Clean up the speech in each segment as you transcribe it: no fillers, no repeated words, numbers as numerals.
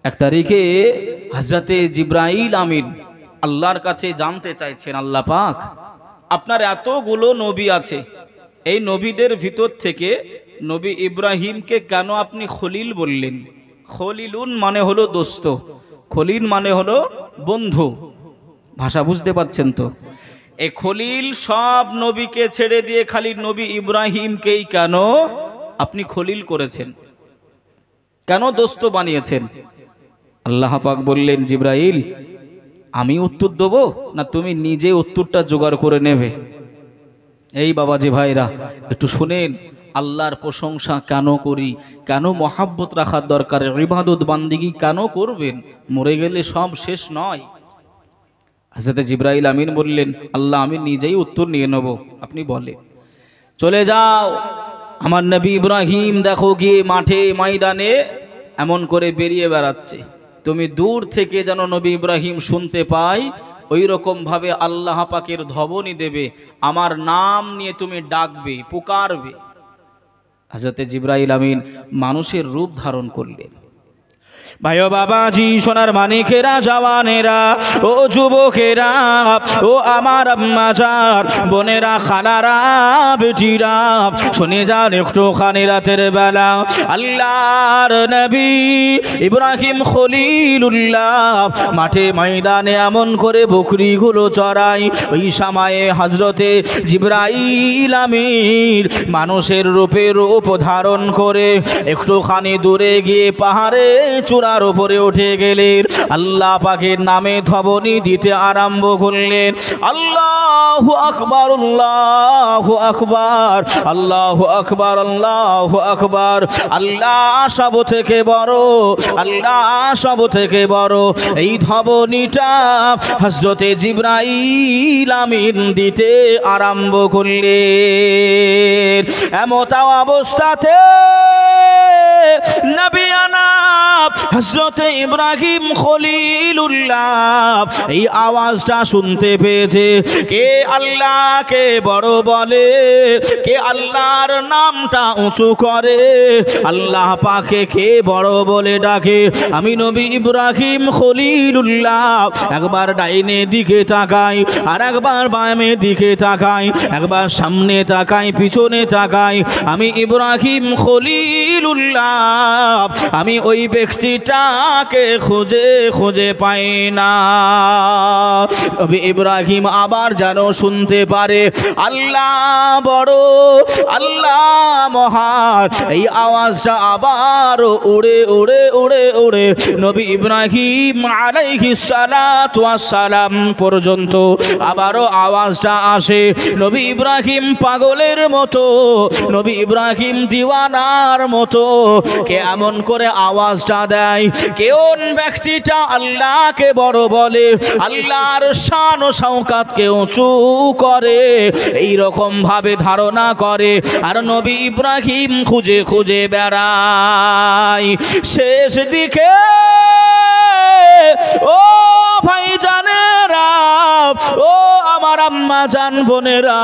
এক তারিখে হযরতে জিবরাইল আমিন আল্লাহর কাছে জানতে চাইছেন, আল্লাহ পাক আপনার এতগুলো নবী আছে, এই নবীদের ভিতর থেকে নবী ইব্রাহিমকে কেন আপনি খলিল বললেন? খলিলুন মানে হলো দোস্ত, খলিল মানে হলো বন্ধু। ভাষা বুঝতে পাচ্ছেন তো? এই খলিল সব নবীকে ছেড়ে দিয়ে খালি নবী ইব্রাহিমকেই কেন আপনি খলিল করেছেন, কেন দোস্ত বানিয়েছেন? আল্লাহ পাক বললেন, জিবরাইল আমি উত্তর দেবো না তুমি নিজে উত্তরটা জোগাড় করে নেবে? এই বাবাজি ভাইরা একটু শুনেন, আল্লাহর প্রশংসা কেন করি, কেন মহাব্বত রাখার দরকার, ইবাদত বান্দিগি কেন করবেন? মরে গেলে সব শেষ নয়। হযরত জিবরাইল আমিন বললেন, আল্লাহ আমি নিজেই উত্তর নিয়ে নেব, আপনি বলেন। চলে যাও, আমার নবী ইব্রাহিম দেখো গিয়ে মাঠে ময়দানে এমন করে বেরিয়ে বেড়াচ্ছে, তুমি দূর থেকে যেন নবী ইব্রাহিম শুনতে পাই, ওই রকম ভাবে আল্লাহ পাকের ধ্বনি দেবে, আমার নাম নিয়ে তুমি ডাকবে, পুকারবে। হযরত জিবরাইল আমিন মানুষের রূপ ধারণ করলেন। ভাইও বাবাজি, সোনার মানিকেরা, জওয়ানেরা, ও যুবকেরা, ও আমার আম্মাজান, বোনেরা, খালারা, বেটিরা, শুনে যান একটুখানি রাতের বেলা আল্লাহর নবী ইব্রাহিম খলিলুল্লাহ মাঠে ময়দানে এমন করে বকরিগুলো চড়াই, ওই সময়ে হযরতে জিবরাইল আমিন মানুষের রূপ ধারণ করে একটুখানি দূরে গিয়ে পাহাড়ে চূড়ার উপরে উঠে গেলেন, আল্লাহ পাকের নামে ধ্বনি দিতে আরম্ভ করলেন, আল্লাহু আকবার, আল্লাহু আকবার, আল্লাহু আকবার, আল্লাহু আকবার, আল্লাহ সব থেকে বড়, আল্লাহ সব থেকে বড়। এই ধ্বনিটা হযরতে জিবরাইল আমিন দিতে আরম্ভ করলেন। এমত অবস্থাতে নবিয়ানা হযরতে ইব্রাহিম খলিলুল্লাহ এই আওয়াজটা শুনতে পেয়েছে, কে আল্লাহকে বড় বলে, কে আল্লাহর নামটা উঁচু করে, আল্লাহ পাকে কে বড় বলে ডাকে। আমি নবী ইব্রাহিম খলিলুল্লাহ একবার ডাইনে দিকে তাকাই, আর একবার বামে দিকে তাকাই, একবার সামনে তাকাই, পিছনে তাকাই, আমি ইব্রাহিম খলিলুল্লাহ আমি ওই ব্যক্তিটাকে খুঁজে খুঁজে পাই না। নবী ইব্রাহিম আবার যেন শুনতে পারে, আল্লাহ বড়, আল্লাহ মহান, এই আওয়াজটা আবার উড়ে উড়ে উড়ে উড়ে নবী ইব্রাহিম আলাইহিস সালাতু ওয়াস সালাম পর্যন্ত আবারও আওয়াজটা আসে। নবী ইব্রাহিম পাগলের মতো, নবী ইব্রাহিম দিওয়ানার মতো কে এমন করে আওয়াজটা দেয়, কোন ব্যক্তিটা আল্লাহকে বড় বলে, আল্লাহর শান ও শওকাতকে উঁচু করে, এই রকম ভাবে ধারণা করে, আর নবী ইব্রাহিম খুঁজে খুঁজে বেড়ায়। শেষ দিকে ও ভাইজানেরা, ও আমার আম্মা জান বোনেরা,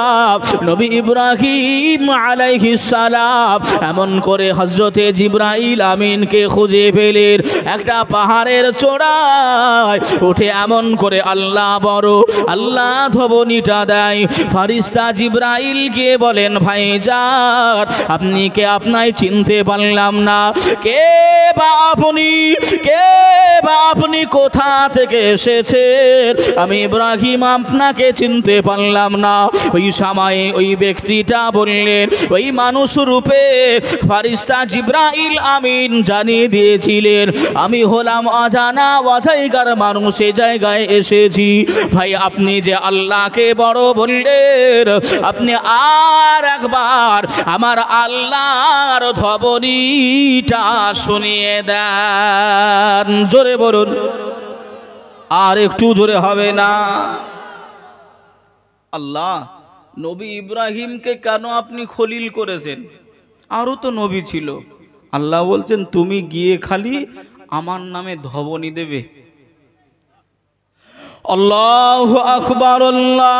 নবী ইব্রাহিম আলাইহিস সালাম এমন করে হযরতে জিবরাইল আমিনকে খুঁজে পেলেন একটা পাহাড়ের চূড়ায় উঠে, এমন করে আল্লাহ বড়, আল্লাহ ধ্বনিটা দেয়। ফেরেশতা জিবরাইল গিয়ে বলেন, ভাইজান আপনি কে, আপনাই চিনতে পারলাম না, কে বা আপনি, কে বা আপনি কোথা থেকে এসেছেন? আমি ইব্রাহিম আপনাকে চিনতে পারলাম না। ওই সময়ে ওই ব্যক্তিটা বললেন, ওই মানুষ রূপে ফেরেশতা জিবরাইল আমিন জানিয়ে দিয়েছিলেন, আমি হলাম অজানা অজায়গার মানুষ, এ জায়গায় এসেছি। ভাই আপনি যে আল্লাহকে বড় বললেন, আপনি আর একবার আমার আল্লাহর ধ্বনিটা শুনিয়ে দেন। জোরে বলুন, আর একটু জোরে হবে না? আল্লাহ নবী ইব্রাহিমকে কেন আপনি খলিল করেছেন? আরও তো নবী ছিল। আল্লাহ বলছেন তুমি গিয়ে খালি আমার নামে ধ্বনি দেবে। আল্লাহু আকবার, আল্লাহু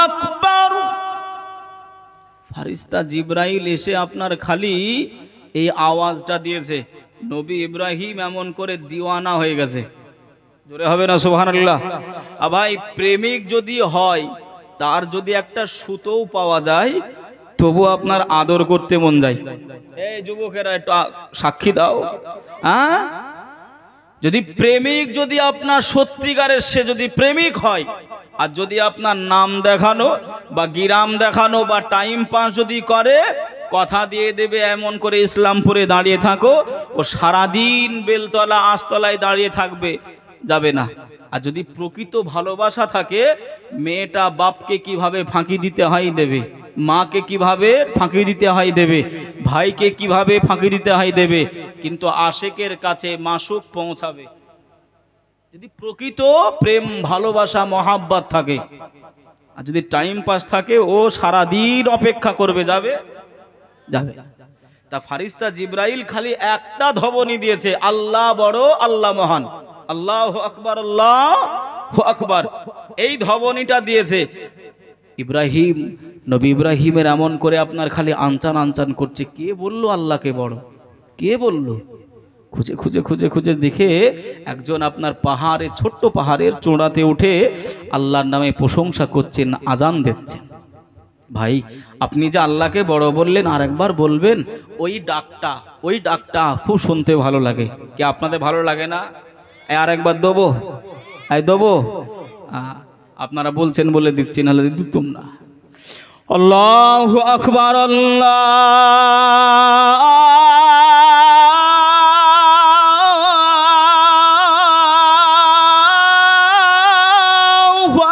আকবার। ফারিস্তা জিব্রাইল এসে আপনার খালি এই আওয়াজটা দিয়েছে, নবী ইব্রাহিম এমন করে দিওয়ানা হয়ে গেছে। জোরে হবে না সুবহানাল্লাহ? ভাই প্রেমিক যদি হয়, তার যদি একটা সুতোও পাওয়া যায়, তবু আপনার আদর করতে মন যায়। এই যুবকেরা একটু সাক্ষী দাও। হ্যাঁ, যদি প্রেমিক যদি আপনার সত্যিকারের সে যদি প্রেমিক হয়, আর যদি আপনার নাম দেখানো বা গিরাম দেখানো বা টাইম পাস যদি করে, কথা দিয়ে দেবে এমন করে ইসলামপুরে দাঁড়িয়ে থাকো, ও সারাদিন বেলতলা আস্তলায় দাঁড়িয়ে থাকবে, যাবে না। আর যদি প্রকৃত ভালোবাসা থাকে, মেয়েটা বাপকে কিভাবে ফাঁকি দিতে হয় দেবে, মাকে কিভাবে ফাঁকি দিতে হয় দেবে, ভাইকে কিভাবে ফাঁকি দিতে হয় দেবে, কিন্তু আশেকের কাছে মাসুক পৌঁছাবে। যদি প্রকৃত প্রেম ভালোবাসা মহাব্বত থাকে, আর যদি টাইম পাস থাকে, ও সারাদিন অপেক্ষা করবে, যাবে যাবে। তা ফারিস্তা জিব্রাইল খালি একটা ধবনি দিয়েছে, আল্লাহ বড়, আল্লাহ মহান, আল্লাহু আকবার, আল্লাহু আকবার, এই ধবনিটা দিয়েছে। ইব্রাহিম, নবী ইব্রাহিমের এমন করে আপনার খালি আনচান আনচান করছে। কে বললো আল্লাহকে বড়? কে বললো? খুঁজে খুঁজে খুঁজে খুঁজে দেখে একজন আপনার পাহাড়ে, ছোট্ট পাহাড়ের চূড়াতে উঠে আল্লাহর নামে প্রশংসা করছেন, আজান দিচ্ছেন। ভাই আপনি যে আল্লাহকে বড় বললেন, আরেকবার বলবেন। ওই ডাকটা খুব শুনতে ভালো লাগে। কি আপনাদের ভালো লাগে না? আরেকবার দেবো, দেবো। আপনারা বলছেন বলে দিচ্ছি, নাহলে দিতুম না। আল্লাহু আকবার, আল্লাহু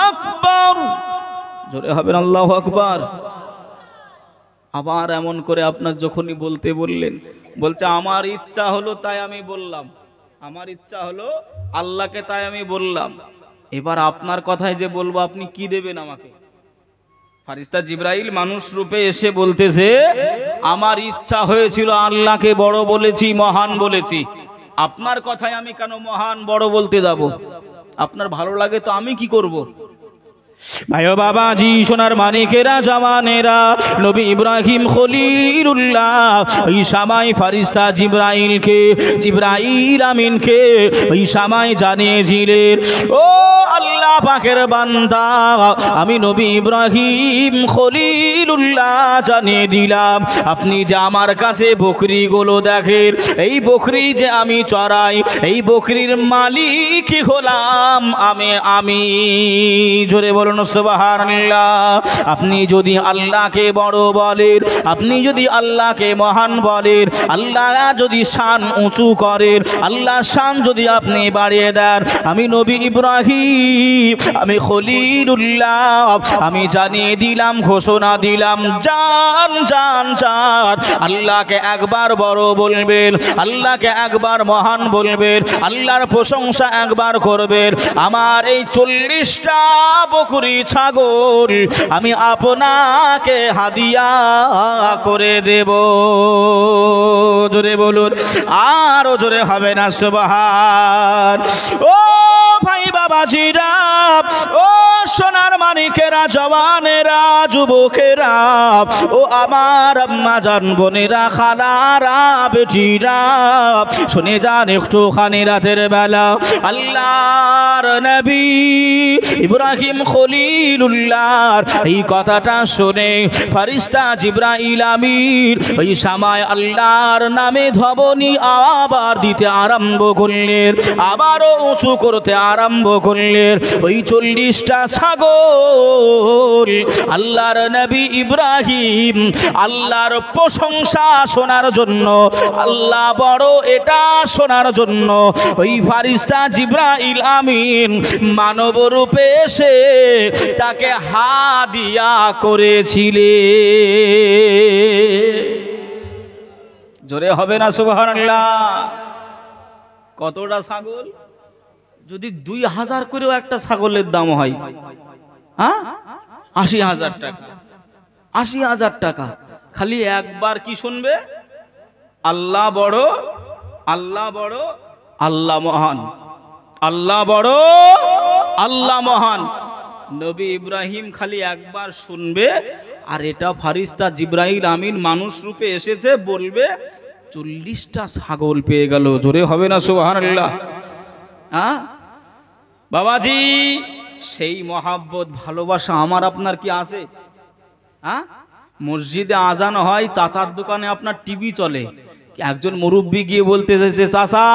আকবার, জোরে হবেন আল্লাহু আকবার। আবার এমন করে আপনার যখনই বলতে বললেন, বলছে আমার ইচ্ছা হলো তাই আমি বললাম, আমার ইচ্ছা হলো আল্লাহকে তাই আমি বললাম। এবার আপনার কথায় যে বলবো, আপনি কি দেবেন আমাকে? ফারিস্তা জিব্রাইল মানুষ রূপে এসে বলতেছে, আমার ইচ্ছা হয়েছিল আল্লাহকে বড় বলেছি, মহান বলেছি, আপনার কথায় আমি কেন মহান বড় বলতে যাব? আপনার ভালো লাগে তো আমি কি করব? ভাই ও বাবাজি, সোনার মানিকেরা, জওয়ানেরা, নবী ইব্রাহিম খলিলুল্লাহ ওই সময় ফারিস্তা জিব্রাইল আমিনকে ওই সময় জানিয়েছিলেন, ও আল্লাহ পাকের বান্দা, আমি নবী ইব্রাহিম খলিলুল্লাহ জানিয়ে দিলাম, আপনি যে আমার কাছে বকরিগুলো দেখেন, এই বকরি যে আমি চড়াই, এই বকরির মালিক হলাম আমি। জোরে বলুন সুবহানাল্লাহ। আপনি যদি আল্লাহকে বড় বলেন, আপনি যদি আল্লাহকে মহান বলেন, আল্লাহ যদি শান উঁচু করেন, আল্লাহর শান যদি আপনি বাড়িয়ে দেন, আমি নবী ইব্রাহিম, আমি খলিলুল্লাহ, আমি জানিয়ে দিলাম, ঘোষণা দিলাম, জান জান জান, আল্লাহকে একবার বড় বলবেন, আল্লাহকে একবার মহান বলবেন, আল্লাহর প্রশংসা একবার করবেন, আমার এই 40টা বকরি ছাগল আমি আপনাকে হাদিয়া করে দেব। জোরে বলুন, আরো জোরে হবে না সুবহান। ও ভাই বাবাজিরা, ও সোনার মানিকেরা, জওয়ানেরা, যুবকেরা, ও আমার আম্মা জান, বোনেরা, খালারা, বেটিরা, শুনে যান একটুখানি রাতের বেলা আল্লাহর নবী ইব্রাহিম খলিলুল্লাহর এই কথাটা শুনে ফারিস্তা জিব্রাইল আমিন ওই সময় আল্লাহর নামে ধ্বনি আবার দিতে আরম্ভ করলেন, আবারও উঁচু করতে আরম্ভ করলেন। ওই 40টা ছাগল আল্লাহর নবী ইব্রাহিম আল্লাহর প্রশংসা শোনার জন্য, আল্লাহ বড় এটা শোনার জন্য ওই ফারিস্তা জিব্রাইল আমিন মানব রূপে এসে তাকে হাদিয়া করেছিলেন। জোরে হবে না সুবহানাল্লাহ? কতটা ছাগল? যদি 2000 করেও একটা ছাগলের দাম হয়, হ্যাঁ 80,000 টাকা, 80,000 টাকা। খালি একবার কি শুনবে? আল্লাহ বড়, আল্লাহ বড়, আল্লাহ মহান, আল্লাহ বড়, আল্লাহ মহান। নবী ইব্রাহিম খালি একবার শুনবে, আর এটা ফারিস্তা জিব্রাইল আমিন মানুষ রূপে এসেছে, বলবে 40টা ছাগল পেয়ে গেল। জোরে হবে না সুবহানাল্লাহ? হ্যাঁ বাবাজি, সেই মহাব্বত ভালোবাসা আমার আপনার কি আছে? হ্যাঁ, মসজিদে আজান হয়, চাচার দোকানে আপনার টিভি চলে, একজন মুরব্বি গিয়ে বলতে চাইছে, চাচা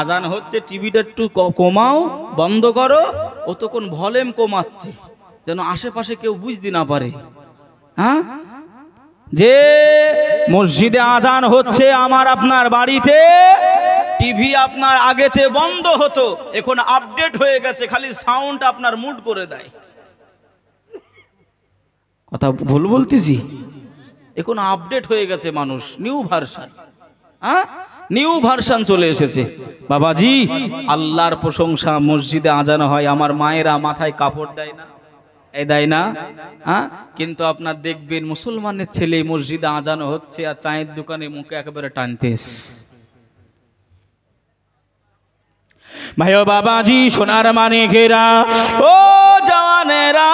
আজান হচ্ছে, টিভিটা একটু কমাও, বন্ধ করো। ও তখন ভলিউম কমাচ্ছে যেন আশেপাশে কেউ বুঝতে না পারে। হ্যাঁ, যে মসজিদে আজান হচ্ছে আমার আপনার বাড়িতে, টিভি আপনার আগেতে বন্ধ হতো, এখন আপডেট হয়ে গেছে, খালি সাউন্ড আপনার মুড করে দেয়। কথা ভুল বলতেছি? এখন আপডেট হয়ে গেছে, মানুষ নিউ ভার্সন, হ্যাঁ নিউ ভার্সন চলে এসেছে। বাবাজি, আল্লাহর প্রশংসা, মসজিদে আজান হয়, আমার মায়েরা মাথায় কাপড় দেয় না, দেয় না? হ্যাঁ, কিন্তু আপনার দেখবেন মুসলমানের ছেলে মসজিদে আজান হচ্ছে আর চায়ের দোকানে মুখে একেবারে টানতেস। ভাই ও বাবাজি, সোনার মানিকেরা, ও জওয়ানেরা,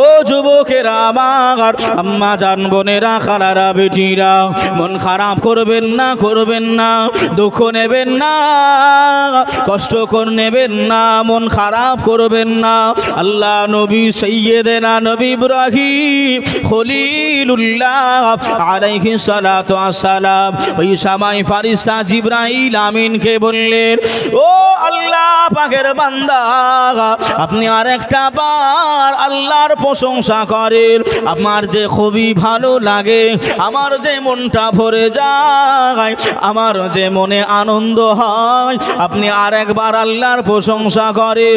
ও যুবকেরা আমার, আম্মা জান, বোনেরা, খালারা, বেটিরা, মন খারাপ করবেন না, করবেন না, দুঃখ নেবেন না, কষ্ট নেবেন না, মন খারাপ করবেন না। আল্লাহ নবী সাইয়্যিদানা নবী ইব্রাহিম খলিলুল্লাহ আলাইহিস সালাতু ওয়াস সালাম ওই সময় ফেরেশতা জিবরাইল আমিনকে বললেন, ও আল্লাহ পাকের বান্দা, আপনি আরেকটা বার আল্লাহর প্রশংসা করেন, আমার যে খুবই ভালো লাগে, আমার যে মনটা ভরে যায়, আমার যে মনে আনন্দ হয়, আপনি আরেকবার আল্লাহর প্রশংসা করেন,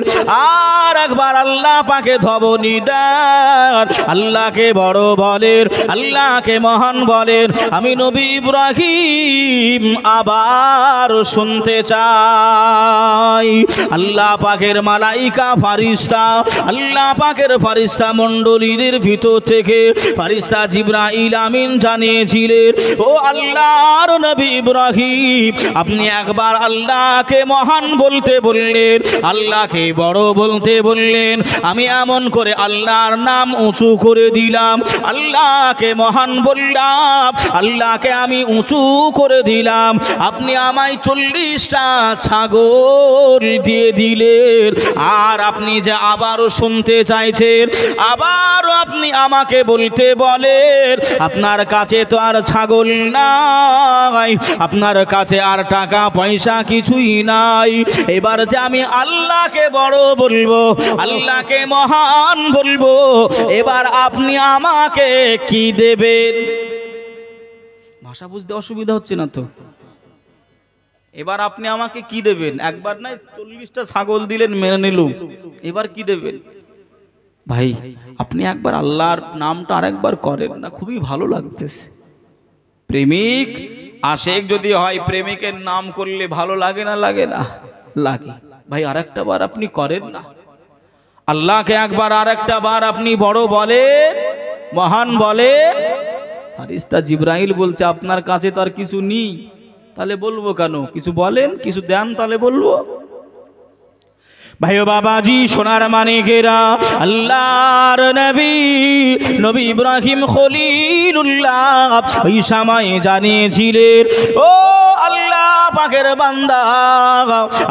আর একবার আল্লাহ পাকে ধবনি দেন, আল্লাহকে বড় বলেন, আল্লাহকে মহান বলেন। আমি নবী ইব্রাহিম আবার শুনতে চাই। আল্লাহ পাকের মালাইকা ফারিস্তা, আল্লাহ পাকের ফারিস্তা মণ্ডলীদের ভিতর থেকে ফারিস্তা জিবরাইল আমিন জানিয়েছিলেন, ও আল্লাহর নবী ইব্রাহিম, আপনি একবার আল্লাহকে মহান বলতে বললেন, আল্লাহকে বড় বলতে বললেন। আমি এমন করে আল্লাহর নাম উঁচু করে দিলাম, আল্লাহকে মহান বললাম, আল্লাহকে আমি উঁচু করে দিলাম। আপনি আমায় 40টা ছাগল দিয়ে দিলেন, আর আপনি যে আবারও শুনতে চাইছেন, আবারও আপনি আমাকে বলতে বলেন, আপনার কাছে তো আর ছাগল নাই, আপনার কাছে আর টাকা পয়সা কিছুই নাই, এবার যে আমি আল্লাহকে বড় বলবো, আল্লাহকে মহান বলবো, এবার আপনি আমাকে কি দেবেন? ভাষা বুঝতে অসুবিধা হচ্ছে না তো? এবার আপনি আমাকে কি দেবেন? একবার নাই 40টা ছাগল দিলেন, মেনে নিলুম, এবার কি দেবেন? ভাই, আপনি একবার আল্লাহর নামটা আরেকবার করেন না, খুবই ভালো লাগতেছে। প্রেমিক আশেক যদি হয়, প্রেমিকের নাম করলে ভালো লাগে না? লাগে না? লাগে। ভাই আরেকটা বার আপনি করেন না, আল্লাহকে একবার আরেকটা বার আপনি বড় বলেন, মহান বলেন। ফারিস্তা জিবরাইল বলছে, আপনার কাছে তো আর কিছু নেই, তাহলে বলবো কেন? কিছু বলেন, কিছু দেন, তাহলে বলবো। ভাই ও বাবাজি, সোনার মানিকেরা, আল্লাহর নবী নবী ইব্রাহিম খলিলুল্লাহ ওই সময় জানিয়েছিলেন, ও আল্লাহ পাকের বান্দা,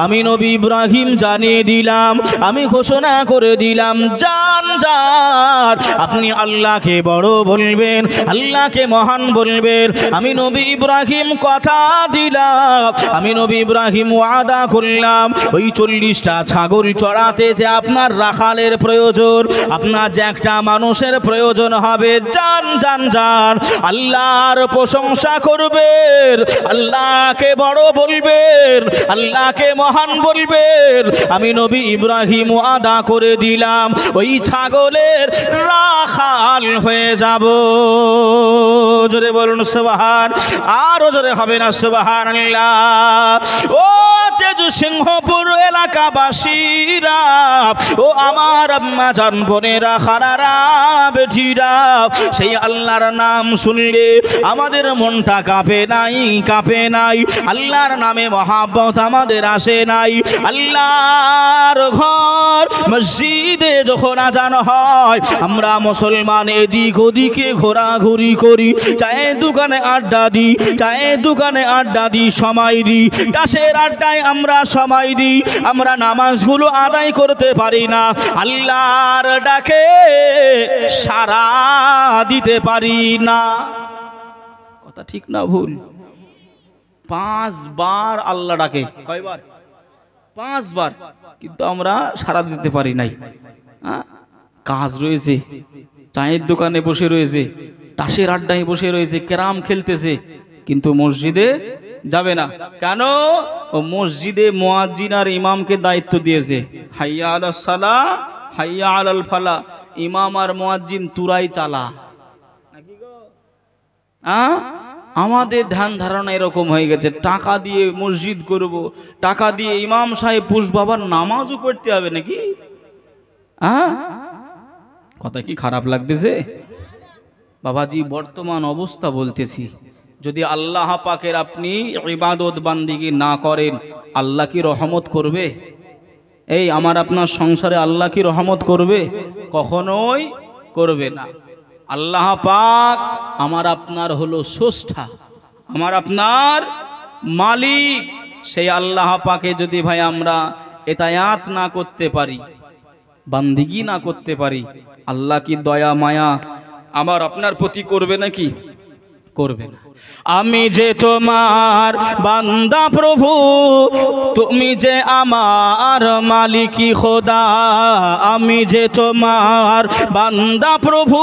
আমি নবী ইব্রাহিম জানিয়ে দিলাম, আমি ঘোষণা করে দিলাম, জান জান, আপনি আল্লাহকে বড় বলবেন, আল্লাহকে মহান বলবেন। আমি নবী ইব্রাহিম কথা দিলাম, আমি নবী ইব্রাহিম ওয়াদা করলাম, ওই 40টা ছাগল চড়াতে যে আপনার রাখালের প্রয়োজন, আপনার যে একটা মানুষের প্রয়োজন হবে, জান জান জান, আল্লাহর প্রশংসা করবেন, আল্লাহকে বড় বলবেন, আল্লাহকে মহান বলবেন। আমি নবী ইব্রাহিম ওয়াদা করে দিলাম, ওই ছাগলের রাখাল হয়ে যাব। জোরে বলুন সুবহান, আরো জোরে হবে না সুবহানাল্লাহ। ও তেজু সিংহপুর এলাকাবাসীরা, ও আমার আম্মা জান বোনেরা, খানারা, বেটিরা, সেই আল্লাহর নাম শুনলে আমাদের মনটা কাঁপে নাই, কাঁপে নাই? আল্লাহর নামে মহাব্বত আমাদের আসে নাই? আল্লাহর ঘর মসজিদে যখন আজান হয়, আমরা মুসলমান এদিক ওদিকে ঘোরাঘুরি করি, চায়ের দোকানে আড্ডা দিই, চায়ের দোকানে আড্ডা দিই, সময় দিই, তাসের আড্ডায় আমরা সময় দিই, আমরা নামাজগুলো আদায় করতে পারি না, আল্লাহর ডাকে সাড়া দিতে পারি না। কথা ঠিক না ভুল? 5 বার আল্লাহ ডাকে, কয়বার? 5 বার, কিন্তু আমরা সাড়া দিতে পারি নাই। কাজ রয়েছে, চায়ের দোকানে বসে রয়েছে, তাসের আড্ডায় বসে রয়েছে, ক্যারাম খেলতেছে, কিন্তু মসজিদে যাবে না। কেন? ও মসজিদে মুয়াজ্জিন আর ইমামকে দায়িত্ব দিয়েছে, হাইয়া আলাস সালাহ হাইয়া আলাল ফালাহ, ইমাম আর মুয়াজ্জিন তুরাই চালা। আমাদের ধ্যান ধারণা এরকম হয়ে গেছে, টাকা দিয়ে মসজিদ করব, টাকা দিয়ে ইমাম সাহেব পুষ বাবার নামাজও পড়তে হবে নাকি? কথা কি খারাপ লাগতেছে বাবাজি? বর্তমান অবস্থা বলতেছি, যদি আল্লাহ পাকের আপনি ইবাদত বান্দিগি না করেন, আল্লাহ কি রহমত করবে? এই আমার আপনার সংসারে আল্লাহ কি রহমত করবে? কখনোই করবে না। আল্লাহ পাক আমার আপনার হলো স্রষ্টা, আমার আপনার মালিক। সেই আল্লাহ পাকে যদি ভাই আমরা ইতায়াত না করতে পারি, বান্দিগি না করতে পারি, আল্লাহ কি দয়া মায়া আমার আপনার প্রতি করবে নাকি? করবে না। আমি যে তোমার বান্দা প্রভু, তুমি যে আমার মালিকি খোদা। আমি যে তোমার বান্দা প্রভু,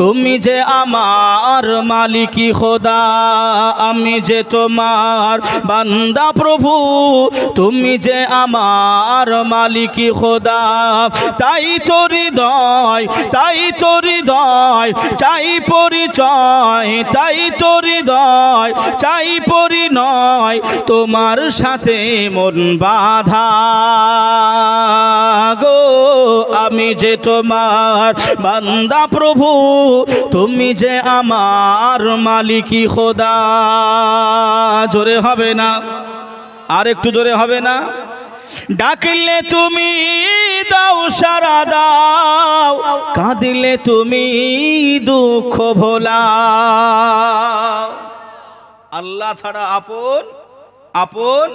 তুমি যে আমার মালিকি খোদা। আমি যে তোমার বান্দা প্রভু, তুমি যে আমার মালিকি খোদা। তাই তো হৃদয়, তাই তো হৃদয় চাই পরিচয়, তাই তো হৃদয় চাই পরিণয়, তোমার সাথে মন বাঁধা গো। আমি যে তোমার বান্দা প্রভু, তুমি যে আমার মালিকি খোদা। জোরে হবে না? আর একটু জোরে হবে না? ডাকলে তুমি দাও সাড়া দাও, কাঁদিলে তুমি দুঃখ ভোলাও। আল্লাহ ছাড়া আপন আপন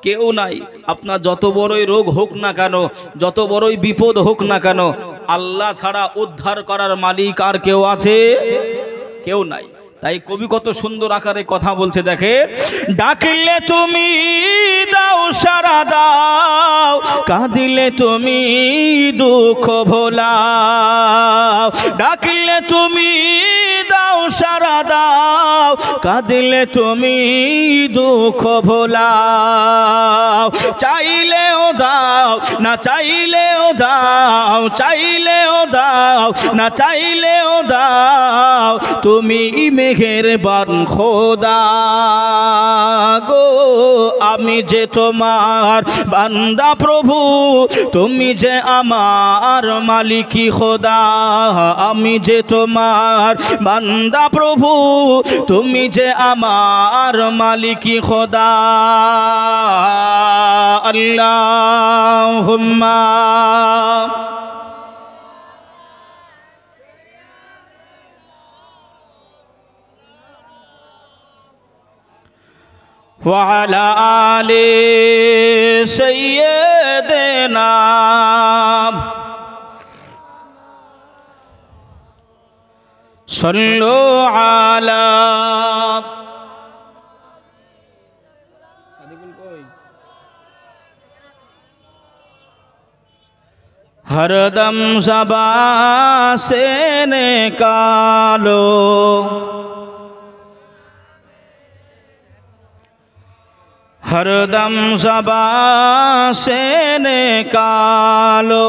কেউ নাই। আপনার যত বড়ই রোগ হোক না কেন, যত বড়ই বিপদ হোক না কেন, আল্লাহ ছাড়া উদ্ধার করার মালিক আর কেউ আছে? কেউ নাই। তাই কবি কত সুন্দর আকারে কথা বলছে, দেখে, ডাকলে তুমি দাও সাড়া দাও, কাঁদিলে তুমি দুঃখ ভোলাও। ডাকলে তুমি দাও সাড়া দাও, কাঁদিলে তুমি দুঃখ ভোলাও। চাইলেও দাও, না চাইলেও দাও, চাইলেও দাও, না চাইলেও দাও, তুমি মেহেরবান খোদা গো। আমি যে তোমার বান্দা প্রভু, তুমি যে আমার মালিকি খোদা। আমি যে তোমার বান্দা প্রভু, তুমি যে আমার মালিকি খোদা। আল্লাহুম্মা وعلى آل سيدنا صلوا على हरदम ज़बा से निकालो, हरदम ज़बा से निकालो।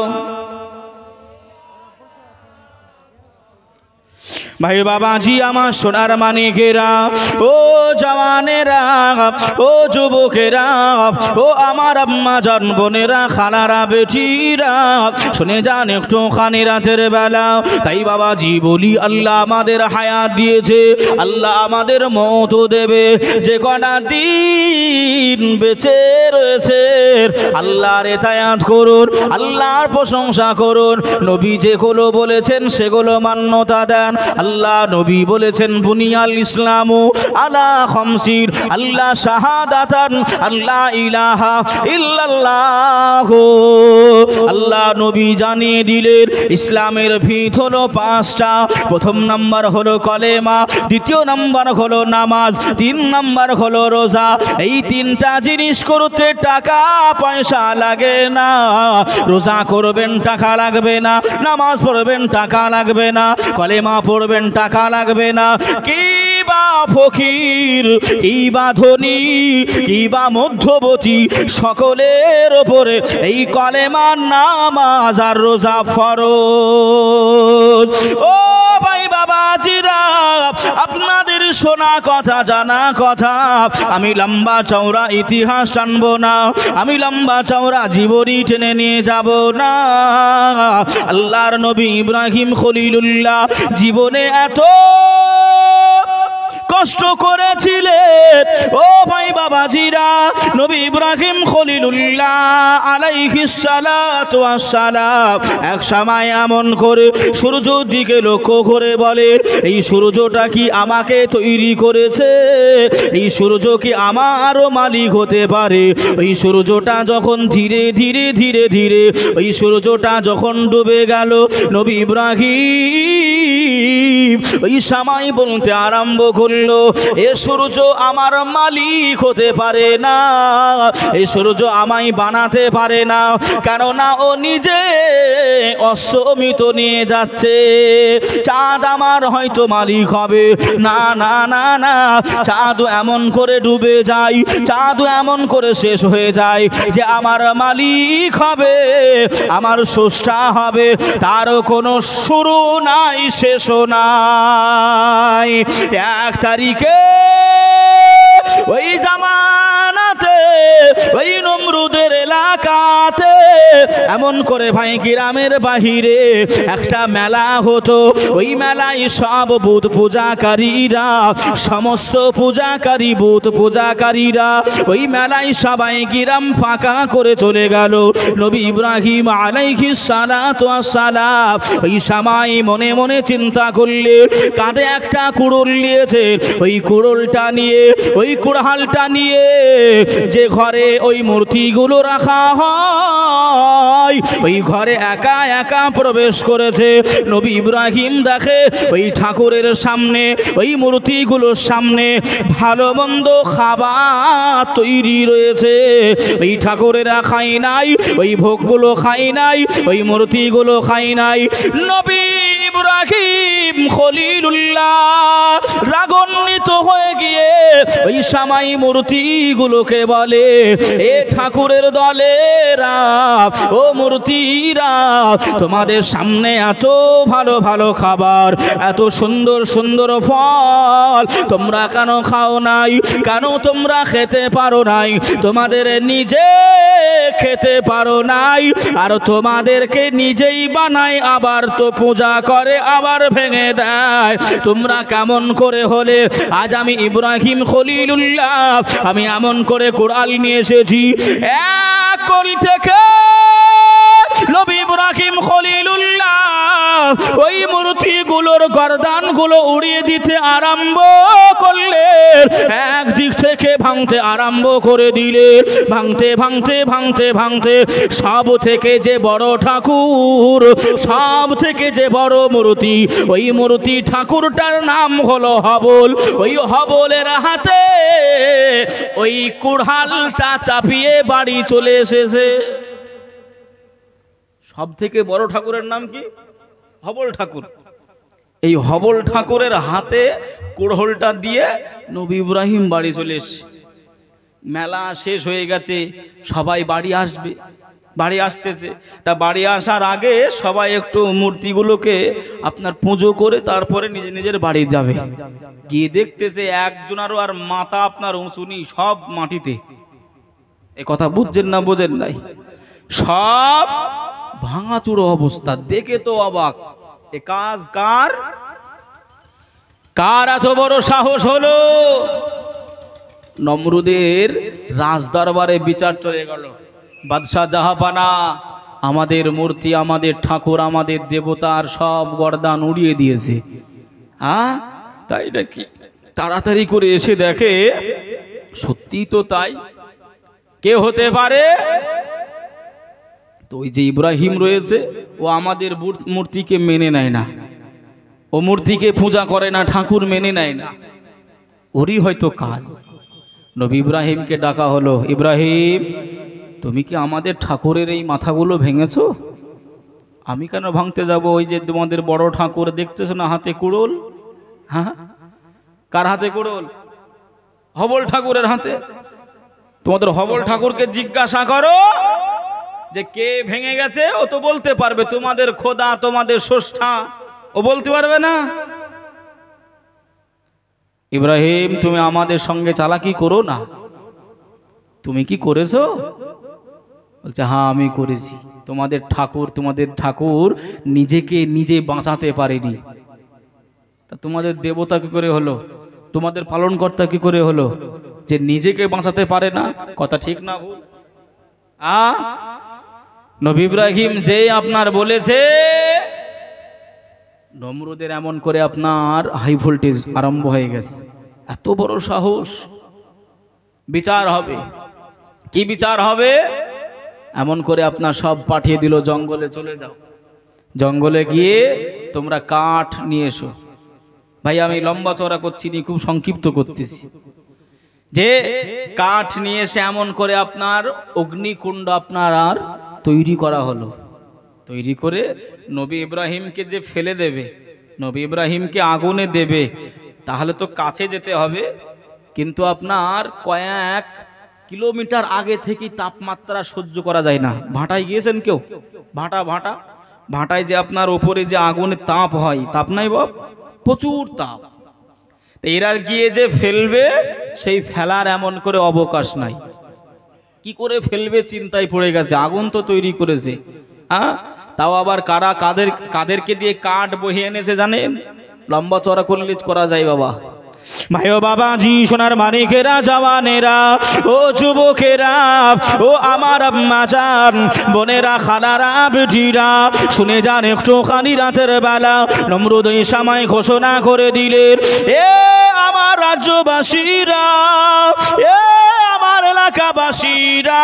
ভাই বাবাজি আমার সোনার মানিকেরা, ও জওয়ানেরা, ও যুবকেরা, ও আমার আম্মা জান বোনেরা, খালারা, বেটিরা, শুনে যান একটুখানি রাতের বেলা। তাই বাবাজি বলি, আল্লাহ আমাদের হায়াত দিয়েছে, আল্লাহ আমাদের মওত দেবে। যে কটা দিন বেঁচে রয়েছে আল্লাহর ইতায়াত করুন, আল্লাহর প্রশংসা করুন। নবী যেগুলো বলেছেন সেগুলো মান্যতা দেন। আল্লাহ নবী বলেছেন বুনিয়াল ইসলামু আলা খামসিন, আল্লাহ শাহাদাতান আল্লাহ ইলাহা ইল্লাল্লাহ। আল্লাহ নবী জানিয়ে দিলেন ইসলামের ভিত হলো পাঁচটা। প্রথম নাম্বার হলো কলেমা, দ্বিতীয় নাম্বার হলো নামাজ, তিন নাম্বার হলো রোজা। এই তিনটা জিনিস করতে টাকা পয়সা লাগে না। রোজা করবেন টাকা লাগবে না, নামাজ পড়বেন টাকা লাগবে না, কলেমা পড়বেন টাকা লাগবে না। কি বা ফকির, কি বা ধনী, কি বা মধ্যবর্তী, সকলের ওপরে এই কলেমা, নামাজ আর রোজা ফরজ। ও ভাই বাবাজিরা, আপনাদের শোনা কথা, জানা কথা, আমি লম্বা চওড়া ইতিহাস টানবো না, আমি লম্বা চওড়া জীবনী টেনে নিয়ে যাব না। আল্লাহর নবী ইব্রাহিম খলিলুল্লাহ জীবনে এত কষ্ট করেছিলেন। ও ভাই বাবাজিরা, নবী ইব্রাহিম খলিলুল্লাহ আলাইহিস সালাতু ওয়াস সালাম এক সময় এমন করে সূর্যের দিকে লক্ষ্য করে বলে, এই সূর্যটা কি আমাকে তৈরি করেছে? এই সূর্য কি আমারও মালিক হতে পারে? ওই সূর্যটা যখন ধীরে ধীরে ধীরে ধীরে ওই সূর্যটা যখন ডুবে গেল, নবী ইব্রাহিম ওই সময় বলতে আরম্ভ করল, এ সূর্য আমার মালিক হতে পারে না, এই সূর্য আমায় বানাতে পারে না, কেননা ও নিজে অস্তমিত নিয়ে যাচ্ছে। চাঁদ আমার হয়তো মালিক হবে না, না না না, চাঁদ এমন করে ডুবে যায়, চাঁদ এমন করে শেষ হয়ে যায় যে আমার মালিক হবে, আমার স্রষ্টা হবে, তার কোনো শুরু নাই, শেষও নাই। এক তারিখে ওই জামানাতে ওই নমরুদের এলাকাতে এমন করে ভাই গ্রামের বাহিরে একটা মেলা হতো। ওই মেলায় সব বুত পূজাকারীরা, সমস্ত পূজাকারী বুত পূজাকারীরা ওই মেলায় সবাই গ্রাম ফাঁকা করে চলে গেল। নবী ইব্রাহিম আলাইহিস সালাতু ওয়াস সালাম ওই সময় মনে মনে চিন্তা করলে, কাঁধে একটা কুড়ুল নিয়েছে, ওই কুড়ুলটা নিয়ে, ওই কুড়ালটা নিয়ে যে ঘরে ওই মূর্তিগুলো রাখা হয়, ওই ঘরে একা একা প্রবেশ করেছে। নবী ইব্রাহিম দেখে ওই ঠাকুরের সামনে, ওই মূর্তিগুলোর সামনে ভালো মন্দ খাবার তৈরি রয়েছে। ওই ঠাকুরেরা খাই নাই, ওই ভোগগুলো খাই নাই, ওই মূর্তিগুলো খাই নাই। নবী ইব্রাহিম খলিলুল্লাহ রাগান্বিত হয়ে গিয়ে ওই সময় মূর্তিগুলোকে বলে, এ ঠাকুরের দলেরা, ও মূর্তিরা, তোমাদের সামনে এত ভালো ভালো খাবার, এত সুন্দর সুন্দর ফল, তোমরা কেন খাও নাই? কেন তোমরা খেতে পারো নাই? তোমাদের নিজে খেতে পারো নাই, আর তোমাদেরকে নিজেই বানায়, আবার তো পূজা করে, আবার ভেঙে দেয়। তোমরা কেমন করে হলে? আজ আমি ইব্রাহিম খলিলুল্লাহ আমি এমন করে কুড়াল নিয়ে এসেছি, এক কলি থেকে নবী ইব্রাহিম খলিলুল্লাহ ওই মূর্তিগুলোর গর্দানগুলো উড়িয়ে দিতে আরম্ভ করলেন। একদিক থেকে ভাঙতে আরম্ভ করে দিলেন, ভাঙতে ভাঙতে ভাঙতে ভাঙতে সব থেকে যে বড় ঠাকুর, সব থেকে যে বড় মূর্তি, ওই মূর্তি ঠাকুরটার নাম হলো হবল। ওই হবলের হাতে ওই কুড়ালটা চাপিয়ে বাড়ি চলে এসেছে। সব থেকে বড় ঠাকুরের নাম কি? হবল ঠাকুর। এই হবল ঠাকুরের হাতে কুড়ালটা দিয়ে নবী ইব্রাহিম বাড়ি চলে এসেছে। মেলা শেষ হয়ে গেছে, সবাই বাড়ি আসবে, বাড়ি আসতেছে। তা বাড়ি আসার আগে সবাই একটু মূর্তিগুলোকে আপনার পুজো করে তারপরে নিজের বাড়ি যাবে। গিয়ে দেখতেছে একজনারও আর মাথা আপনার উঁচু নেই, সব মাটিতে। এ কথা বুঝছেন না বোঝেন নাই? সব ভাঙাচুরো অবস্থা, দেখে তো অবাক। এ কাজ কার? কার এত বড় সাহস হলো? নমরুদের রাজদরবারে বিচার চলে গেল। বাদশাহ জাহাপানা আমাদের মূর্তি, আমাদের ঠাকুর, আমাদের দেবতার সব গর্দান উড়িয়ে দিয়েছে। হ্যাঁ তাই নাকি? তাড়াতাড়ি করে এসে দেখে সত্যি তো তাই। কে হতে পারে? তো ওই যে ইব্রাহিম রয়েছে, ও আমাদের মূর্তিকে মেনে নেয় না, ও মূর্তিকে পূজা করে না, ঠাকুর মেনে নেয় না, ওরই হয়তো কাজ। নবী ইব্রাহিমকে ডাকা হলো, ইব্রাহিম তুমি কি আমাদের ঠাকুরের এই মাথাগুলো ভেঙেছো? আমি কেন ভাঙতে যাব? ওই যে তোমাদের বড় ঠাকুর দেখতেছো না হাতে কুড়োল? হ্যাঁ, কার হাতে কুড়োল? হবল ঠাকুরের হাতে। তোমাদের হবল ঠাকুরকে জিজ্ঞাসা করো যে কে ভেঙে গেছে, ও তো বলতে পারবে। তোমাদের খোদা, তোমাদের স্রষ্টা, ও বলতে পারবে না? ইব্রাহিম তুমি আমাদের সঙ্গে চালাকি করো না। তুমি কি করেছো? বলছে হ্যাঁ আমি করেছি। তোমাদের ঠাকুর নিজেকে নিজে বাঁচাতে পারেনি, তা তোমাদের দেবতা কি করে হলো? তোমাদের পালনকর্তা কি করে হলো যে নিজেকে বাঁচাতে পারে না? কথা ঠিক না ভুল? নবী ইব্রাহিম যে আপনার বলেছে, নমরুদের এমন করে আপনার হাই ভোল্টেজ আরম্ভ হয়ে গেছে। এত বড় সাহস! বিচার হবে। কি বিচার হবে? এমন করে আপনার সব পাঠিয়ে দিল, জঙ্গলে চলে যাও, জঙ্গলে গিয়ে তোমরা কাঠ নিয়ে এসো। ভাই আমি লম্বা চড়া করছি নি, খুব সংক্ষিপ্ত করতেছি। যে কাঠ নিয়ে এসে এমন করে আপনার অগ্নিকুণ্ড আপনার আর তৈরি করা হলো। তৈরি করে নবী ইব্রাহিমকে যে ফেলে দেবে, নবী ইব্রাহিমকে আগুনে দেবে, তাহলে তো কাছে যেতে হবে। কিন্তু আপনার কয়েক কিলোমিটার আগে থেকে তাপমাত্রা সহ্য করা যায় না। ভাটায় গিয়েছেন কেউ? ভাটায় যে আপনার ওপরে যে আগুনের তাপ হয়, তাপ নাই বাপ, প্রচুর তাপ। এরা গিয়ে যে ফেলবে, সেই ফেলার এমন করে অবকাশ নাই। কি করে ফেলবে চিন্তায় পড়ে গেছে। আগুন তো তৈরি করেছে, তাও আবার কাদেরকে দিয়ে কাঠ বহিয়ে এনেছে জানেন? লম্বা চড়া করলে করা যায় বাবা। ভাইও বাবাজি, সোনার মানিকেরা, জওয়ানেরা, ও যুবকেরা, ও আমার আম্মা জান, বোনেরা, খালারা, বেটিরা, শুনে যান একটুখানি রাতের বেলা নমরুদ এই সময় ঘোষণা করে দিলেন, এ আমার রাজ্যবাসীরা, এ আমার এলাকাবাসীরা,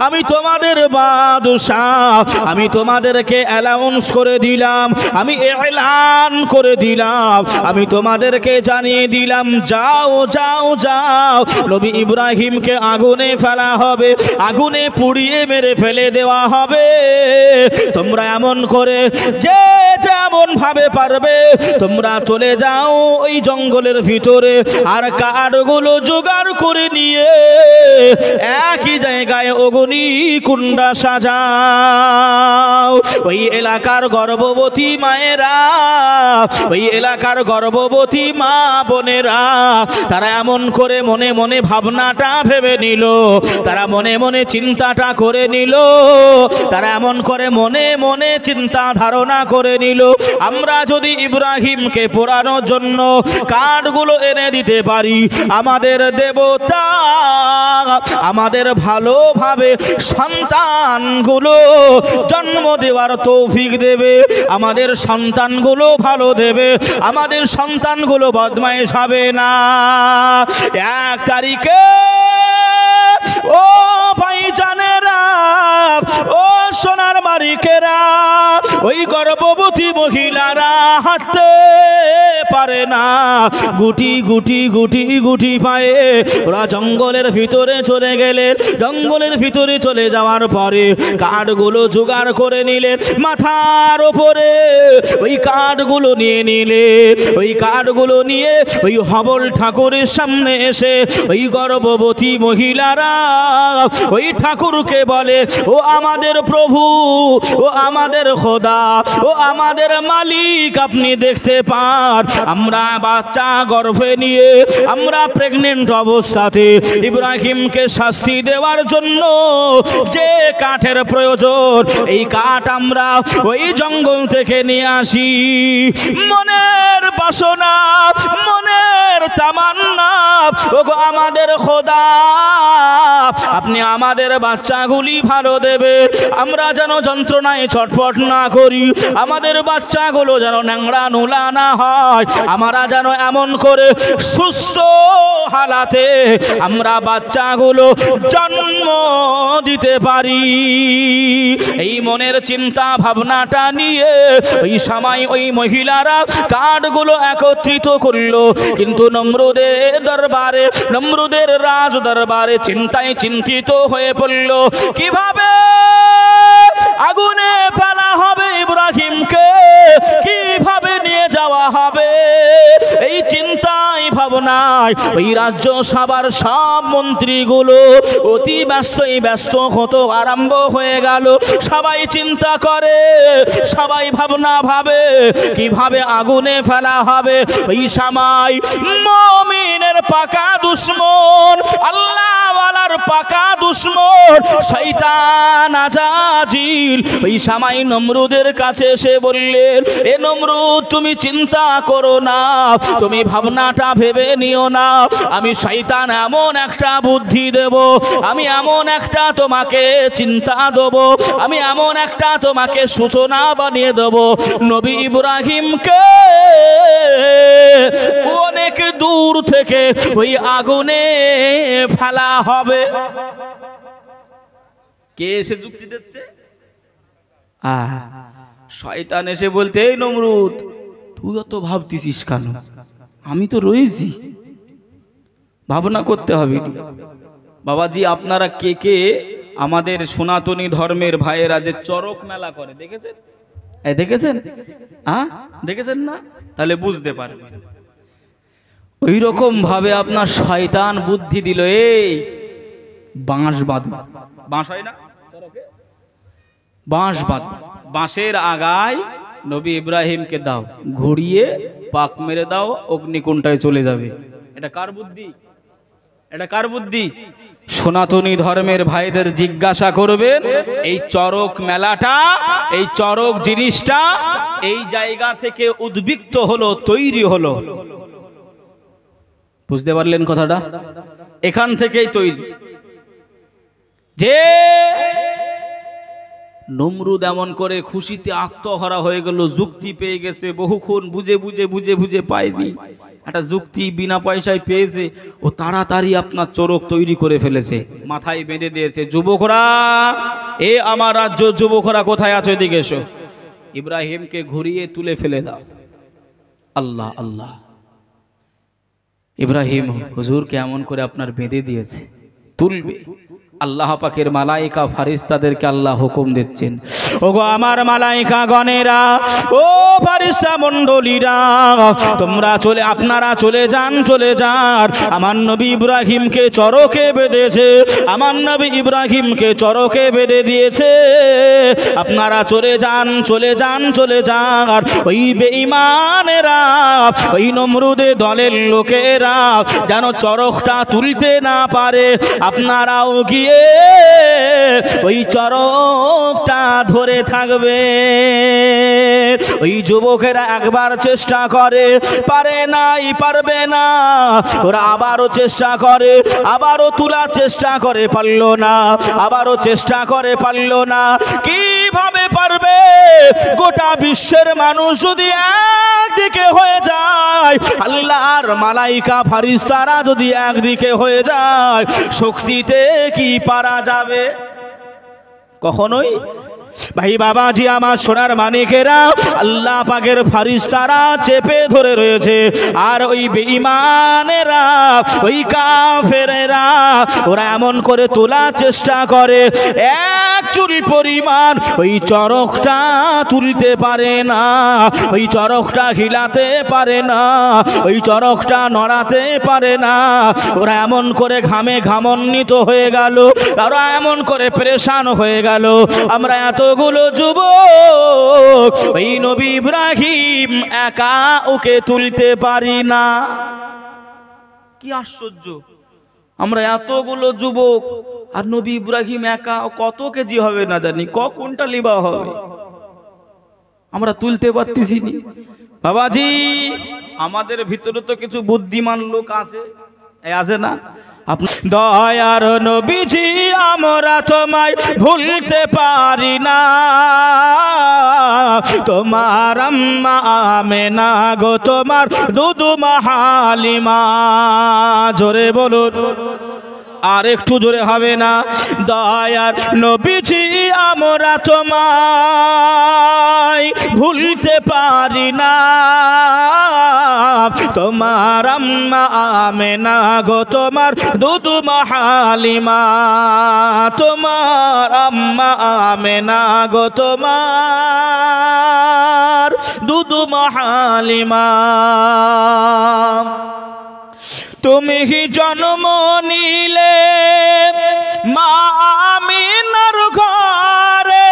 আমি তোমাদের বাদশাহ, আমি তোমাদেরকে অ্যালাউন্স করে দিলাম, আমি এলান করে দিলাম, আমি তোমাদেরকে জানিয়ে দিলাম, যাও যাও যাও, নবী ইব্রাহিমকে আগুনে ফেলা হবে, আগুনে পুড়িয়ে মেরে ফেলে দেওয়া হবে। তোমরা এমন করে যে যেমন ভাবে পারবে তোমরা চলে যাও ওই জঙ্গলের ভিতরে, আর কাঠগুলো জোগাড় করে নিয়ে একই জায়গায় অগ্নিকুণ্ডা সাজাও। ওই এলাকার গর্ভবতী মায়েরা, ওই এলাকার গর্ভবতী মা বোনেরা, তারা এমন করে মনে মনে ভাবনাটা ভেবে নিল, তারা মনে মনে চিন্তাটা করে নিল, তারা এমন করে মনে মনে চিন্তা ধারণা করে নিল, আমরা যদি ইব্রাহিমকে পোড়ানোর জন্য কাঠগুলো এনে দিতে পারি, আমাদের দেবতা আমাদের ভালোভাবে সন্তানগুলো জন্ম দেওয়ার তৌফিক দেবে, আমাদের সন্তানগুলো ভালো দেবে, আমাদের সন্তানগুলো বদমাইশ হবে না। 1 তারিখে ও ভাইজানেরা, ও সোনার মালিকেরা, ওই গর্ভবতী মহিলারা হাঁটতে পারে না। গুটি গুটি গুটি গুটি পায়ে ওরা জঙ্গলের ভিতরে চলে গেলেন। জঙ্গলের ভিতরে চলে যাওয়ার পরে কাঠগুলো জোগাড় করে নিলেন, মাথার ওপরে ওই কাঠগুলো নিয়ে নিলে। ওই কাঠগুলো নিয়ে ওই হবল ঠাকুরের সামনে এসে ওই গর্ভবতী মহিলারা ওই ঠাকুরকে বলে, ও আমাদের প্রভু, ও আমাদের খোদা, ও আমাদের মালিক, আপনি দেখতে পান আমরা বাচ্চা গর্ভে নিয়ে আমরা প্রেগনেন্ট অবস্থাতে ইব্রাহিমকে শাস্তি দেওয়ার জন্য যে কাঠের প্রয়োজন, এই কাঠ আমরা ওই জঙ্গল থেকে নিয়ে আসি। মনের বাসনা, মনের তামান্না, ওগো আমাদের খোদা, আপনি আমাদের বাচ্চাগুলি ভালো দেবে, আমরা যেন যন্ত্রণায় ছটফট না করি, আমাদের বাচ্চাগুলো যেন ন্যাংরা নোলা না হয়, আমরা যেন এমন করে সুস্থ হালাতে আমরা বাচ্চাগুলো জন্ম দিতে পারি। এই মনের চিন্তা ভাবনাটা নিয়ে ওই সময় ওই মহিলারা কাঠগুলো একত্রিত করলো। কিন্তু নমরুদের দরবারে, নমরুদের রাজ দরবারে চিন্তায় চিন্তিত হয়ে পড়ল, কিভাবে আগুনে ফেলা হবে ইব্রাহিমকে, কিভাবে নিয়ে যাওয়া হবে। এই চিন্তায় ভাবনায় ওই রাজ্য সভার সব মন্ত্রীগুলো অতি ব্যস্ত হতে আরম্ভ হয়ে গেল। সবাই চিন্তা করে, সবাই ভাবনা ভাবে কিভাবে আগুনে ফেলা হবে। ওই সময় মুমিনের পাকা দুশমন, আল্লাহওয়ালার পাকা দুশমন শয়তান আজাজিল ওই সময় নমরুদের কাছে এসে বললেন, এ নমরুদ, তুমি চিন্তা করো না, তুমি ভাবনাটা ভেবে নিও না, আমি শয়তান এমন একটা বুদ্ধি দেব, আমি এমন একটা তোমাকে চিন্তা দেব, আমি এমন একটা তোমাকে সূচনা বানিয়ে দেব, নবী ইব্রাহিমকে অনেক দূর থেকে ওই আগুনে ফেলা হবে। কে এসে যুক্তি দিচ্ছে? শয়তান এসে বলতে, এই নমরুদ, তুই অত ভাবতেছিস কেন, আমি তো রয়েছি, ভাবনা করতে হবে। বাবাজি, আপনারা কে কে আমাদের সনাতনী ধর্মের ভাইয়েরা যে চরক মেলা করে দেখেছেন? দেখেছেন? দেখেছেন না? তাহলে বুঝতে পারবেন। ওই রকম ভাবে আপনার শয়তান বুদ্ধি দিল, এই বাঁশ বাঁধো, বাঁশ হয় না, বাঁশ বাঁধো, বাঁশের আগায় নবী ইব্রাহিমকে দাও, ঘুরিয়ে পাক মেরে দাও, অগ্নিকুণ্ডায় চলে যাবে। এটা কার বুদ্ধি? এটা কার বুদ্ধি? সনাতনী ধর্মের ভাইদের জিজ্ঞাসা করবেন, এই চরক মেলাটা, এই চরক জিনিসটা এই জায়গা থেকে উদ্বৃত্ত হলো, তৈরি হলো। বুঝতে পারলেন কথাটা? এখান থেকেই তৈরি। যে নমরুদ এমন করে খুশিতে আত্মহারা হয়ে গেল, যুক্তি পেয়ে গেছে, বহুক্ষণ বুঝে বুঝে বুঝে বুঝে পায়নি, একটা যুক্তি বিনা পয়সায় পেয়েছে, ও তাড়াতাড়ি আপনার চরক তৈরি করে ফেলেছে, মাথায় বেঁধে দিয়েছে। যুবকরা, এ আমার রাজ্য যুবকরা কোথায় আছো, এদিকে এসো, ইব্রাহিমকে ঘুরিয়ে তুলে ফেলে দাও। আল্লাহ আল্লাহ, ইব্রাহিম হুজুরকে এমন করে আপনার বেঁধে দিয়েছে, তুলবে। আল্লাহ পাকের মালাইকা ফারিস্তাদেরকে আল্লাহ হুকুম দিচ্ছেন, ওগো আমার মালাইকা গণেরা, ও ফারিস্তা মণ্ডলীরা, তোমরা চলে, আপনারা চলে যান, চলে যান। আমার নবী ইব্রাহিমকে চরকে বেঁধেছে, আমার নবী ইব্রাহিমকে চরকে বেঁধে দিয়েছে, আপনারা চলে যান, চলে যান, চলে যান। ওই বেঈমানেরা, ওই নমরুদে দলের লোকেরা যেন চরকটা তুলতে না পারে, আপনারাও গিয়ে ওই চরকটা ধরে থাকবে। ওই যুবকেরা একবার চেষ্টা করে, পারে নাই, পারবে না, ওরা আবারও চেষ্টা করে, আবারও তোলার চেষ্টা করে, পারল না, আবারও চেষ্টা করে, পারল না। কিভাবে পারবে? গোটা বিশ্বের মানুষ যদি একদিকে হয়ে যায়, আল্লাহর মালাইকা ফারিস্তারা যদি একদিকে হয়ে যায়, শক্তিতে কি পারা যাবে? কখনোই ভাই বাবাজি আমার সোনার মানিকেরা, আল্লাহ পাকের ফারিস্তারা চেপে ধরে রয়েছে, আর ওই বেঈমানেরা, ওই কাফেরেরা ওরা এমন করে তোলার চেষ্টা করে, এক চুল পরিমাণ ওই চরকটা তুলতে পারে না, ওই চরকটা হিলাতে পারে না, ওই চরকটা নড়াতে পারে না। ওরা এমন করে ঘামে ঘামান্বিত হয়ে গেল, ওরা এমন করে পেরেশান হয়ে গেল। আমরা এতগুলো যুবক ওই নবী ইব্রাহিম একা ওকে তুলতে পারি না। কি আশ্চর্য, আমরা এতগুলো যুবক আর নবী ইব্রাহিম একা কত কেজি হবে না জানি, কোনটা লিবা হবে, আমরা তুলতে পারতেছি না। বাবাজি আমাদের ভিতরে তো কিছু বুদ্ধিমান লোক আছে না? দয়ার নবীজি আমরা তোমায় ভুলতে পারি না, তোমার আম্মা আমেনা গো, তোমার দুদুমা হালিমা। জোরে বলুন, আর একটু জোরে হবে না? দয়ার নবীজি আমরা তোমায় ভুলতে পারি না, তোমার আম্মা আমেনা গো, তোমার দুদুমা হালিমা, তোমার আম্মা আমেনা গো, তোমার দুদুমা হালিমা। তুমি জন্ম নিলে মা আমিনার ঘরে,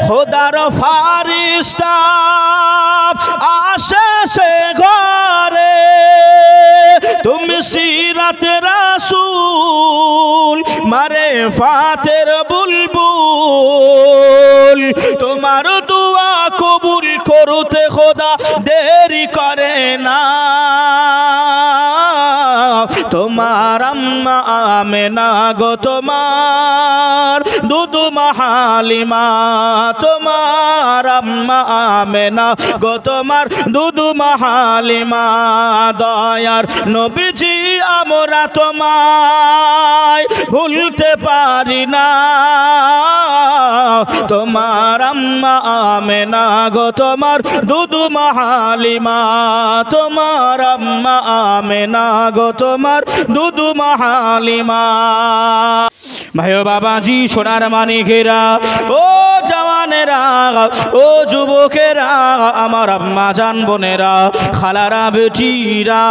খোদার ফারিস্তা আসে সে ঘরে, তুমি সিরাতে রাসূল মারে ফাতের বুলবুল, তোমার দুয়া কবুল করতে খোদা দেরি করে না, তোমার আম্মা আমেনা গো, তোমার দুদুমা হালিমা, তোমার আম্মা আমেনা গো, তোমার দুদুমা হালিমা। দয়ার নবীজি আমরা তোমায় ভুলতে পারি না, তোমার আম্মা আমেনা গো, তোমার দুদুমা হালিমা, তোমার আম্মা আমেনা গো, তোমার দুদুমা হালিমা। ভাইও বাবাজি সোনার মানিকেরা, ও জওয়ানেরা, ও যুবকেরা, আমার আম্মা জান বোনেরা, খালারা বেটিরা,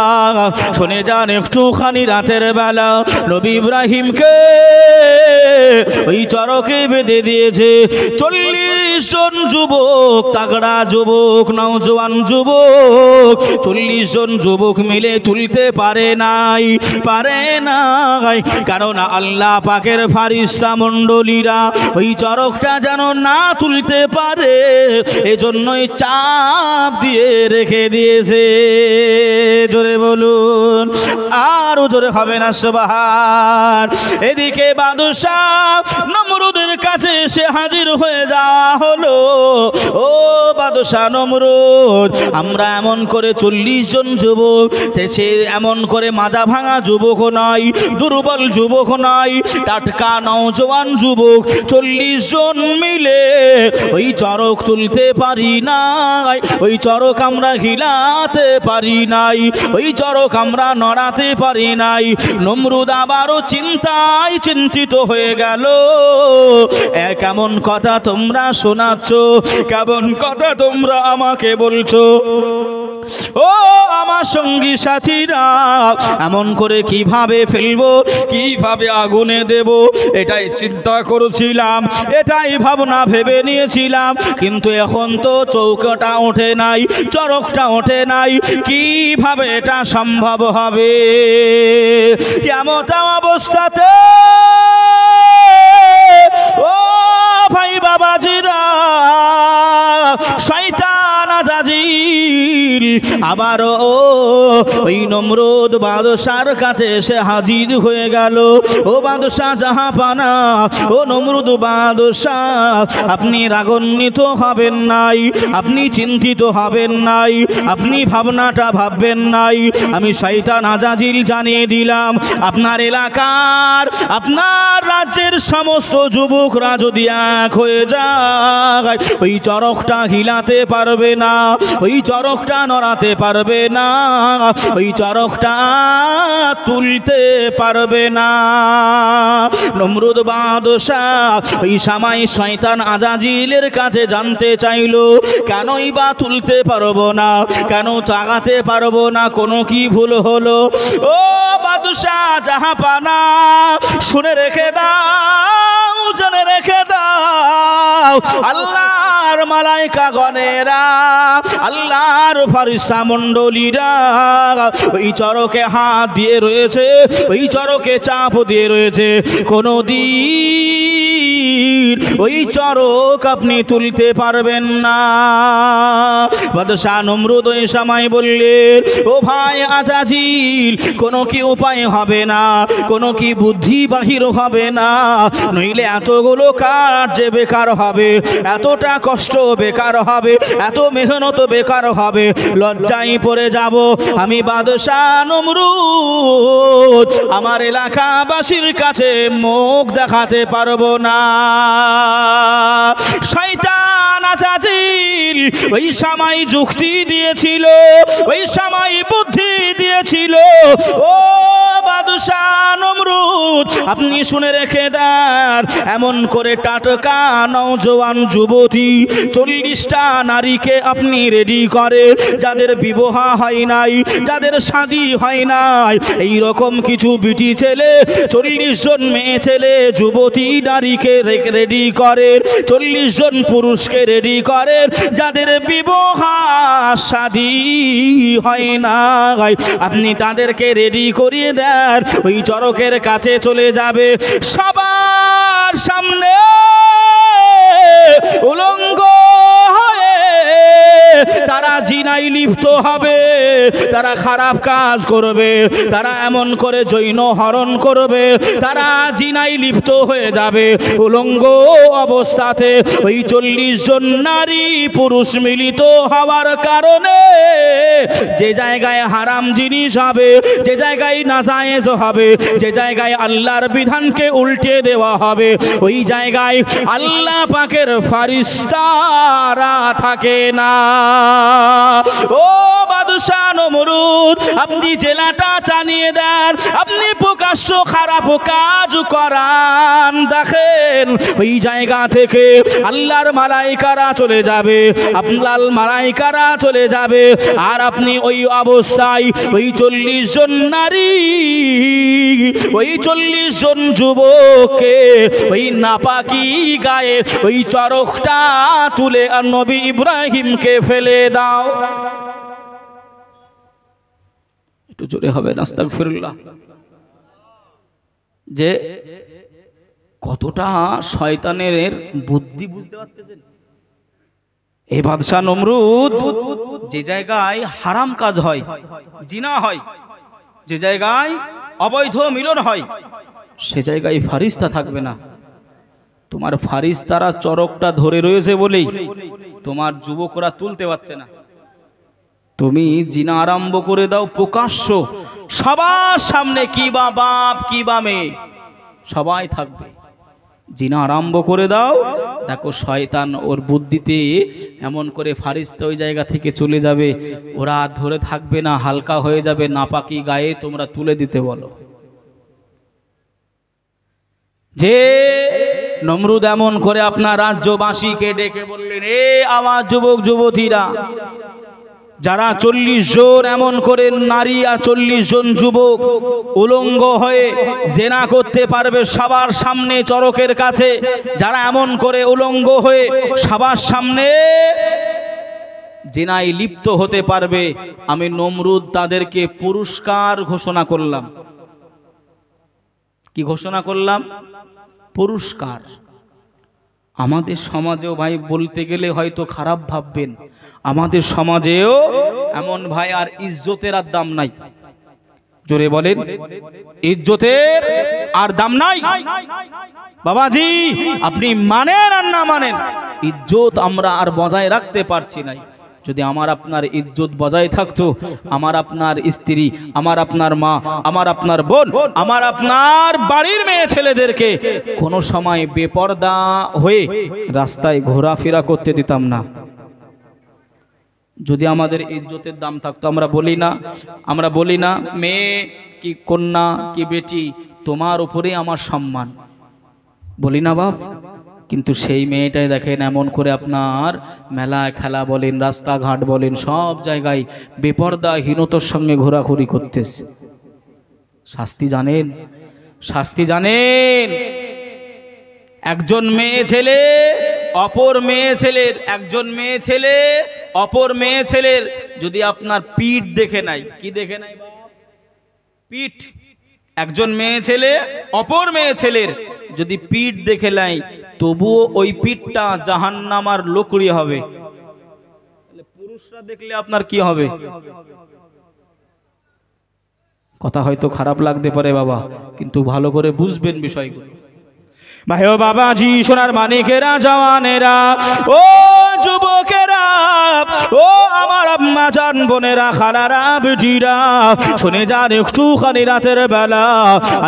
শুনে যান একটুখানি রাতের বেলা নবী ইব্রাহিমকে ওই চরকে বেঁধে দিয়েছে 40 জন যুবক, তাগড়া যুবক, নওজোয়ান যুবক, 40 জন যুবক মিলে তুলতে পারে নাই, কারণ আল্লাহ পাকের ফারিস্তা মণ্ডলীরা ওই চরকটা যেন না তুলতে পারে, এজন্যই চাপ দিয়ে রেখে দিয়েছে। জোরে বলুন, আরো জোরে হবে না সুবহান। এদিকে বাদশাহ নমরুদের কাছে এসে হাজির হয়ে যাওয়া হলো। ও বাদশাহ নমরুদ, আমরা এমন করে 40 জন যুবক, সে এমন করে মাজা ভাঙা যুবক নয়, দুর্বল যুবক নয়, টাটকা নওজোয়ান যুবক 40 জন মিলে ওই চরক তুলতে পারি নাই, ওই চরক আমরা হিলাতে পারি নাই, ওই চরক আমরা নড়াতে পারি নাই। নমরুদ আবারও চিন্তায় চিন্তিত হয়ে গেল। কেমন কথা তোমরা শোনাচ্ছ, কেমন কথা তোমরা আমাকে বলছো, ও আমার সঙ্গী সাথীরা, এমন করে কিভাবে ফেলবো, কিভাবে আগুনে দেব, এটাই চিন্তা করেছিলাম, এটাই ভাবনা ভেবে নিয়েছিলাম, কিন্তু এখন তো চৌকাটা ওঠে নাই, চরকটা ওঠে নাই, কিভাবে এটা সম্ভব হবে? কেমন অবস্থাতে ও ভাই বাবাজিরা, শয়তান আজাজিল আবারও ওই নমরুদ বাদশার কাছে এসে হাজির হয়ে গেল। ও বাদশাহ জাহাপানা, ও নমরুদ বাদশাহ, আপনি রাগান্বিত হবেন নাই, আপনি চিন্তিত হবেন নাই, আপনি ভাবনাটা ভাববেন নাই। আমি শয়তান আজাজিল জানিয়ে দিলাম, আপনার এলাকার, আপনার রাজ্যের সমস্ত যুবকরা যদি এক হয়ে যায়, ওই চরকটা হিলাতে পারবে না, ওই চরকটা নড়াতে পারবে না, ওই চরকটা তুলতে পারবে না। নমরুদ বাদশাহ ওই সময় শয়তান আজাজিলের কাছে জানতে চাইল, কেনই বা তুলতে পারবো না, কেন তাগাতে পারবো না, কোনো কি ভুল হলো? ও বাদশাহ জাহাপানা, শুনে রেখে দাও, জেনে রেখে দাও, আল্লাহর মালাইকা গণেরা, আল্লাহর ফারিস্তা মণ্ডলীরা ওই চরকে হাত দিয়ে রয়েছে, ওই চরকে চাপ দিয়ে রয়েছে। কোনদিন ওই চরক আপনি তুলতে পারবেন না। বাদশাহ নমরুদ ওই সময় বললেন, ও ভাই আজাজিল, কোনো কি উপায় হবে না, কোনো কি বুদ্ধি বাহির হবে না, নইলে এতগুলো কাজ যে বেকার হবে, এতটা কষ্ট বেকার হবে, এত মেহনত বেকার হবে, লজ্জায় পড়ে যাব। আমি বাদশাহ নমরুদ আমার এলাকাবাসীর কাছে মুখ দেখাতে পারবো না। শয়তান আজাজিল ওই সময় যুক্তি দিয়েছিল, ওই সময় বুদ্ধি দিয়েছিল। ও বাদশাহ নমরুদ, আপনি শুনে রেখে দেন, এমন করে টাটকা নওজোয়ান যুবতী 40টা নারীকে আপনি রেডি করে, যাদের বিবাহ হয় নাই, যাদের শাদী হয় নাই, এই রকম কিছু বিটি ছেলে 40 জন মেয়ে ছেলে যুবতী নারীকে রেডি করে, 40 জন পুরুষকে রেডি করে, যাদের বিবাহ শাদী হয় না, আপনি তাদেরকে রেডি করিয়ে দেন। ওই চরকের কাছে চলে যাবে, সবার সামনে উলঙ্গ হয়ে তারা জিনায় লিপ্ত হবে, তারা খারাপ কাজ করবে, তারা এমন করে যৌন হরণ করবে, তারা জিনায় লিপ্ত হয়ে যাবে। উলঙ্গ অবস্থাতে ওই 40 জন নারী পুরুষ মিলিত হওয়ার কারণে যে জায়গায় হারাম জিনিস হবে, যে জায়গায় নাজায়েজ হবে, যে জায়গায় আল্লাহর বিধানকে উল্টে দেওয়া হবে, ওই জায়গায় আল্লাহ পাকের ফারিস্তারা থাকে না। ও বাদশাহ নমরুদ, আপনি জেলাটা জানিয়ে দেন, আপনি প্রকাশ্য খারাপ কাজ করান, দেখেন ওই জায়গা থেকে আল্লাহর মালাইকারা চলে যাবে, আল্লাহর মালাইকারা চলে যাবে, আর আপনি ওই অবস্থায় ওই 40 জন নারী, ওই 40 জন যুবককে ওই নাপাকি গায়ে ওই চরকটা তুলে আর নবী ইব্রাহিমকে ফেলে দাও। একটু জোরে হবে না, আস্তাগফিরুল্লাহ। যে কতটা শয়তানের বুদ্ধি বুঝতে পারতেছেন? এই বাদশাহ নমরুদ যে জায়গায় হারাম কাজ হয়, জিনা হয়, যে জায়গায় অবৈধ মিলন হয়, সে জায়গায় ফারিস্তা থাকবে না। তোমার ফারিস্তারা চরকটা ধরে রয়েছে বলেই তোমার যুবকরা তুলতে পারছে না। তুমি জিনা আরম্ভ করে দাও প্রকাশ্য, সবার সামনে, কি বা বাপ কি বা মেয়ে সবাই থাকবে, জিনা আরম্ভ করে দাও, দেখো শয়তান ওর বুদ্ধিতে এমন করে ফারিস্তা ওই জায়গা থেকে চলে যাবে, ওরা ধরে থাকবে না, হালকা হয়ে যাবে, নাপাকি গায়ে তোমরা তুলে দিতে বলো। যে নমরুদ এমন করে আপনার রাজ্যবাসীকে ডেকে বললেন, এ আমার যুবক যুবতীরা, যারা 40 জন এমন করে নারী আর 40 জন যুবক উলঙ্গ হয়ে জেনা করতে পারবে সবার সামনে চরকের কাছে, যারা এমন করে উলঙ্গ হয়ে সবার সামনে জেনায় লিপ্ত হতে পারবে, আমি নমরুদ তাদেরকে পুরস্কার ঘোষণা করলাম। কি ঘোষণা করলাম? পুরস্কার। আমাদের সমাজেও ভাই বলতে গেলে হয়তো খারাপ ভাববেন, আমাদের সমাজেও এমন ভাই আর ইজ্জতের আর দাম নাই। জোরে বলেন, ইজ্জতের আর দাম নাই। বাবাজি আপনি মানেন আর না মানেন, ইজ্জত আমরা আর বজায় রাখতে পারছি না। যদি আমার আপনার ইজ্জত বজায় থাকতো, আমার আপনার স্ত্রী, আমার আপনার মা, আমার আপনার বোন, আমার আপনার বাড়ির মেয়ে ছেলেদেরকে কোনো সময় বেপরদা হয়ে রাস্তায় ঘোরাফেরা করতে দিতাম না। যদি আমাদের ইজ্জতের দাম থাকতো, আমরা বলি না মেয়ে কি কন্যা কি বেটি তোমার উপরে আমার সম্মান, বলি না বাপ? কিন্তু সেই মেয়েটাই দেখেন এমন করে আপনার মেলায় খেলা বলেন, রাস্তাঘাট বলেন, সব জায়গায় বেপরদাহীনতার সঙ্গে ঘোরাঘুরি করতেছে। শাস্তি জানেন? শাস্তি জানেন? একজন মেয়ে ছেলে অপর মেয়ে ছেলের, একজন মেয়ে ছেলে অপর মেয়ে ছেলের যদি আপনার পিঠ দেখে নাই, কি দেখে নাই বাপ? পিঠ। একজন মেয়ে ছেলে অপর মেয়ে ছেলের যদি পিঠ দেখে নাই, তবুও ওই পিঠটা জাহান্নামার লকড়ি হবে। পুরুষরা দেখলে আপনার কি হবে? কথা হয়তো খারাপ লাগতে পারে বাবা, কিন্তু ভালো করে বুঝবেন বিষয়গুলো। ভাই ও বাবাজি, সোনার মানিকেরা, জওয়ানেরা, ও যুবকেরা, ও আমার আম্মা জান বোনেরা, খালারা, বেটিরা, শুনে যান একটুখানি রাতের বেলা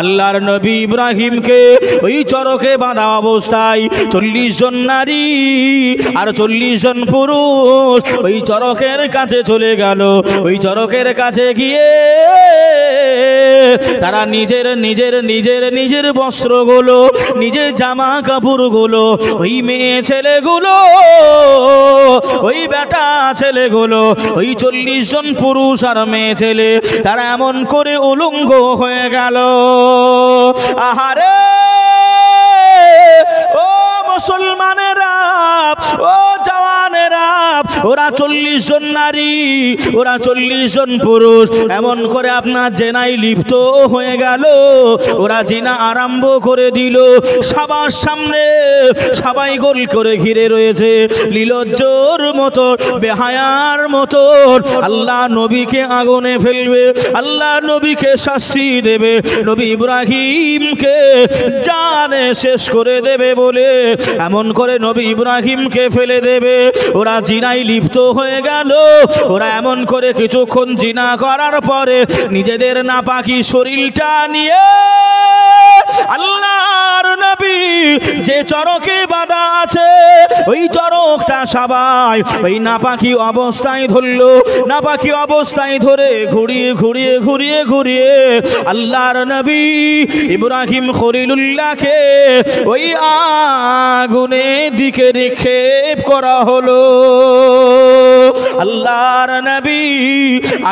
আল্লাহর নবী ইব্রাহিমকে ওই চরকে বাঁধা অবস্থায় 40 জন নারী আর 40 জন পুরুষ ওই চরকের কাছে চলে গেল। ওই চরকের কাছে গিয়ে তারা নিজের নিজের নিজের নিজের বস্ত্রগুলো, নিজের জামা কাপড়গুলো ওই মেয়ে ছেলেগুলো, ওই বেটা ছেলেগুলো, ওই 40 জন পুরুষ আর মেয়ে ছেলে তারা এমন করে উলঙ্গ হয়ে গেল। আহারে ও মুসলমানেরা, ও জওয়ানেরা, ওরা 40 জন নারী, ওরা 40 জন পুরুষ এমন করে আপনার জেনায় লিপ্ত হয়ে গেল। ওরা জিনা আরম্ভ করে দিল। সবার সামনে সবাই গোল করে ঘিরে রয়েছে, লীলজ্জর মতো, বেহায়ার মতো। আল্লাহ নবীকে আগুনে ফেলবে, আল্লাহ নবীকে শাস্তি দেবে, নবী ইব্রাহিমকে জানে শেষ করে দেবে বলে এমন করে নবী ইব্রাহিমকে ফেলে দেবে। ওরা জিনায় লিপ্ত হয়ে গেল। ওরা এমন করে কিছুক্ষণ জিনা করার পরে নিজেদের নাপাকি শরীরটা নিয়ে আল্লাহর নবী যে চরকে বাঁধা আছে ওই চরকটা সবাই ওই নাপাকি অবস্থায় ধরলো। নাপাকি অবস্থায় ধরে ঘুরিয়ে ঘুরিয়ে ঘুরিয়ে ঘুরিয়ে আল্লাহর নবী ইব্রাহিম খলিলুল্লাহকে ওই আগুনের দিকে নিক্ষেপ করা হলো। আল্লাহর নবী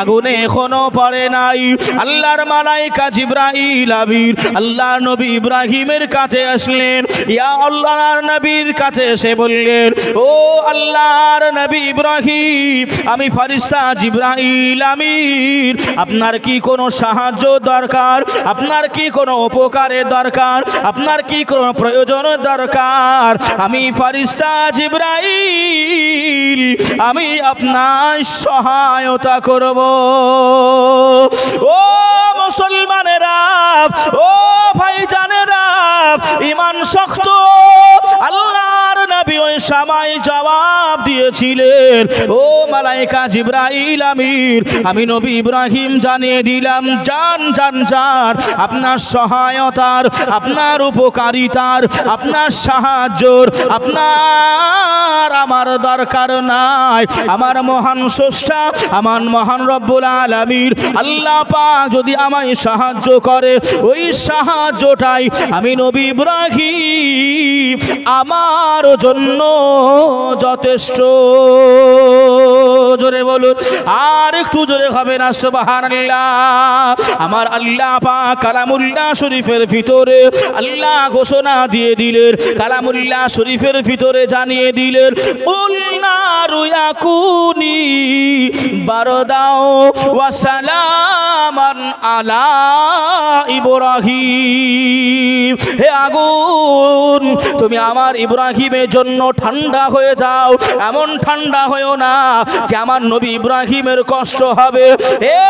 আগুনে এখনো পড়ে নাই। আল্লাহর মালাইকা জিবরাইল আমিন আল্লাহর নবী ইব্রাহিমের কাছে আসলেন। ইয়া আল্লাহর নবীর কাছে এসে বললেন, ও আল্লাহর নবী ইব্রাহিম, আমি ফেরেশতা জিবরাইল আমিন, আপনার কি কোনো সাহায্য দরকার? আপনার কি কোনো উপকারের দরকার? আপনার কি কোনো প্রয়োজন দরকার? আমি ফেরেশতা জিবরাইল, আমি আপনার সহায়তা করব। ও মুসলমানেরা, ও ভাইজানেরা, ঈমান শক্ত আল্লাহর নবী ওই সময় জবাব দিয়েছিলেন, ও মালাইকা জিবরাইল আমিন, আমি নবী ইব্রাহিম জানিয়ে দিলাম, জান জান জান, আপনার সহায়তার, আপনার উপকারিতার, আপনার সাহায্যর আপনার আমার দরকার নাই। আমার মহান স্রষ্টা, আমার মহান রব্বুল আলামিন আল্লাহ পাক যদি আমায় সাহায্য করে, ওই সাহায্যটাই আমি নবী ইব্রাহিম আমার জন্য যথেষ্ট। জোরে বলুন, আর একটু জোরে হবে না সুবহানাল্লাহ। আমার আল্লাহ পাক কালামুল্লাহ শরীফের ভিতরে আল্লাহ ঘোষণা দিয়ে দিলেন, কালামুল্লাহ শরীফের ভিতরে জানিয়ে দিলেন, কুল নারু ইয়াকুনি বারদাও ওয়া সালাম সালামান আলা ইব্রাহিম। হে আগুন, তুমি আমার ইব্রাহিমের জন্য ঠান্ডা হয়ে যাও। এমন ঠান্ডা হয়েও না যে আমার নবী ইব্রাহিমের কষ্ট হবে। হে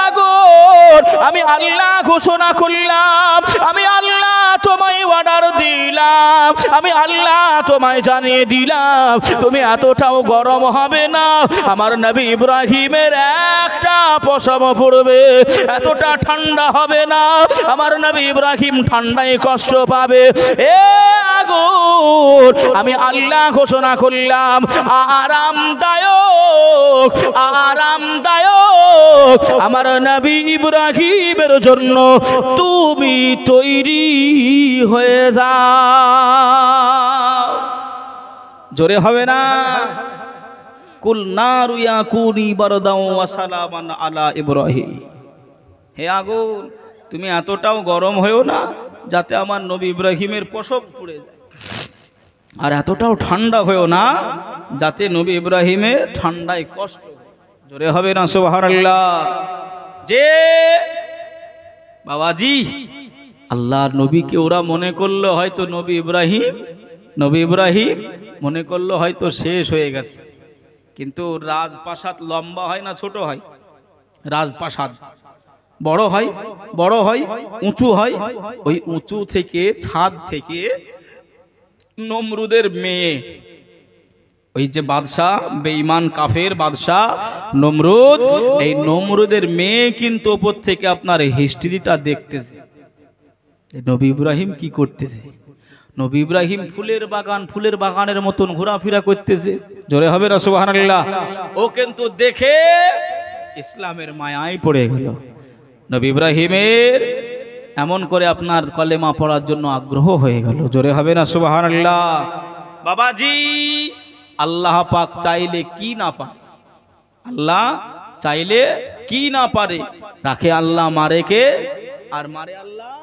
আগুন, আমি আল্লাহ ঘোষণা করলাম, আমি আল্লাহ তোমায় অর্ডার দিলাম, আমি আল্লাহ তোমায় জানিয়ে দিলাম, তুমি এতটাও গরম হবে না, আমার নবী ইব্রাহিমের একটা পশম পড়বে, এতটা ঠান্ডা হবে না, আমার নবী ইব্রাহিম ঠান্ডায় কষ্ট পাবে। এ আগুন, আমি আল্লাহ ঘোষণা করলাম, আরামদায়ক আরামদায়ক আমার নবী ইব্রাহিমের জন্য তুমি তৈরি হয়ে যাও। জোরে হবে না? কুল নারু ইয়াকুনি বারদাও ওয়া সালামান আলা ইব্রাহিম। হে আগুন, তুমি এতটাও গরম হয়েও না যাতে আমার নবী ইব্রাহিমের পশম পুড়ে যায়, আর এতটাও ঠান্ডা হয়েও না যাতে নবী ইব্রাহিমের ঠান্ডায় কষ্ট। জোরে হবে না সুবহানাল্লাহ? যে বাবাজি আল্লাহর নবীকে ওরা মনে করলো হয়তো নবী ইব্রাহিম মনে করলো হয়তো শেষ হয়ে গেছে, কিন্তু রাজপ্রাসাদ লম্বা হয় না ছোট হয়? রাজপ্রাসাদ বড় হয় উঁচু হয়। ওই উঁচু থেকে, ছাদ থেকে নমরুদের মেয়ে, ওই যে বাদশাহ, বেঈমান কাফের বাদশাহ নমরুদ, এই নমরুদের মেয়ে কিন্তু উপর থেকে আপনার হিস্ট্রিটা দেখতেছে নবী ইব্রাহিম কি করতেছে। নবী ইব্রাহিম ফুলের বাগানের মতন ঘোরাফেরা করতেছে। জোরে হবে না সুবহানাল্লাহ? ও কিন্তু দেখে ইসলামের মায়ায় পড়ে গেল। নবী ইব্রাহিমের এমন করে আপনার কলেমা পড়ার জন্য আগ্রহ হয়ে গেল। জোরে হবে না সুবহানাল্লাহ? বাবাজি আল্লাহ পাক চাইলে কি না পারে, আল্লাহ চাইলে কি না পারে। রাখে আল্লাহ, মারে কে? আর মারে আল্লাহ,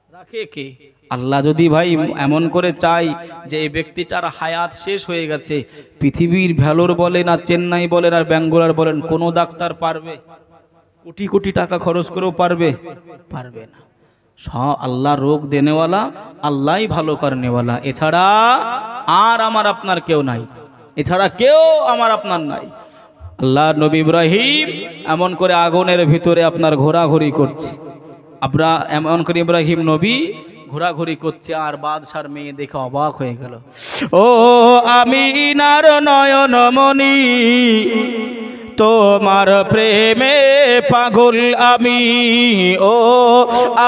রাখে কে? আল্লাহ যদি ভাই এমন করে চাই যে এই ব্যক্তিটার হায়াত শেষ হয়ে গেছে, পৃথিবীর ভ্যালোর বলেন আর চেন্নাই বলেন আর ব্যাঙ্গালোর বলেন, কোনো ডাক্তার পারবে? কোটি কোটি টাকা খরচ করেও পারবে না। আল্লাহ রোগ দেনেওয়ালা, আল্লাহই ভালো করনেওয়ালা, এছাড়া আর আমার আপনার কেউ নাই, এছাড়া কেউ আমার আপনার নাই। আল্লাহ নবী ইব্রাহিম এমন করে আগুনের ভিতরে আপনার ঘোরাঘুরি করছে, এমন করে ইব্রাহিম নবী ঘোরাঘুরি করছে, আর বাদশার মেয়ে দেখে অবাক হয়ে গেল। ও আমিনার নয়নমণি, তোমার প্রেমে পাগল আমি, ও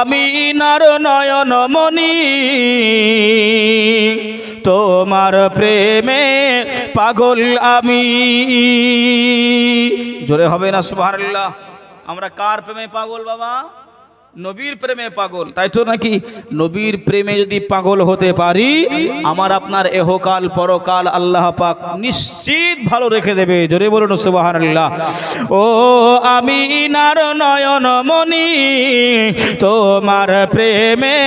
আমিনার নয়নমণি, তোমার প্রেমে পাগল আমি। জোরে হবে না সুবহানাল্লাহ? আমরা কার প্রেমে পাগল বাবা? নবীর প্রেমে পাগল, তাই তো নাকি? নবীর প্রেমে যদি পাগল হতে পারি, আমার আপনার এহকাল পরকাল আল্লাহ পাক নিশ্চিত ভালো রেখে দেবে। জোরে বলুন সুবহানাল্লাহ। ও আমিনার নয়নমণি, তোমার প্রেমে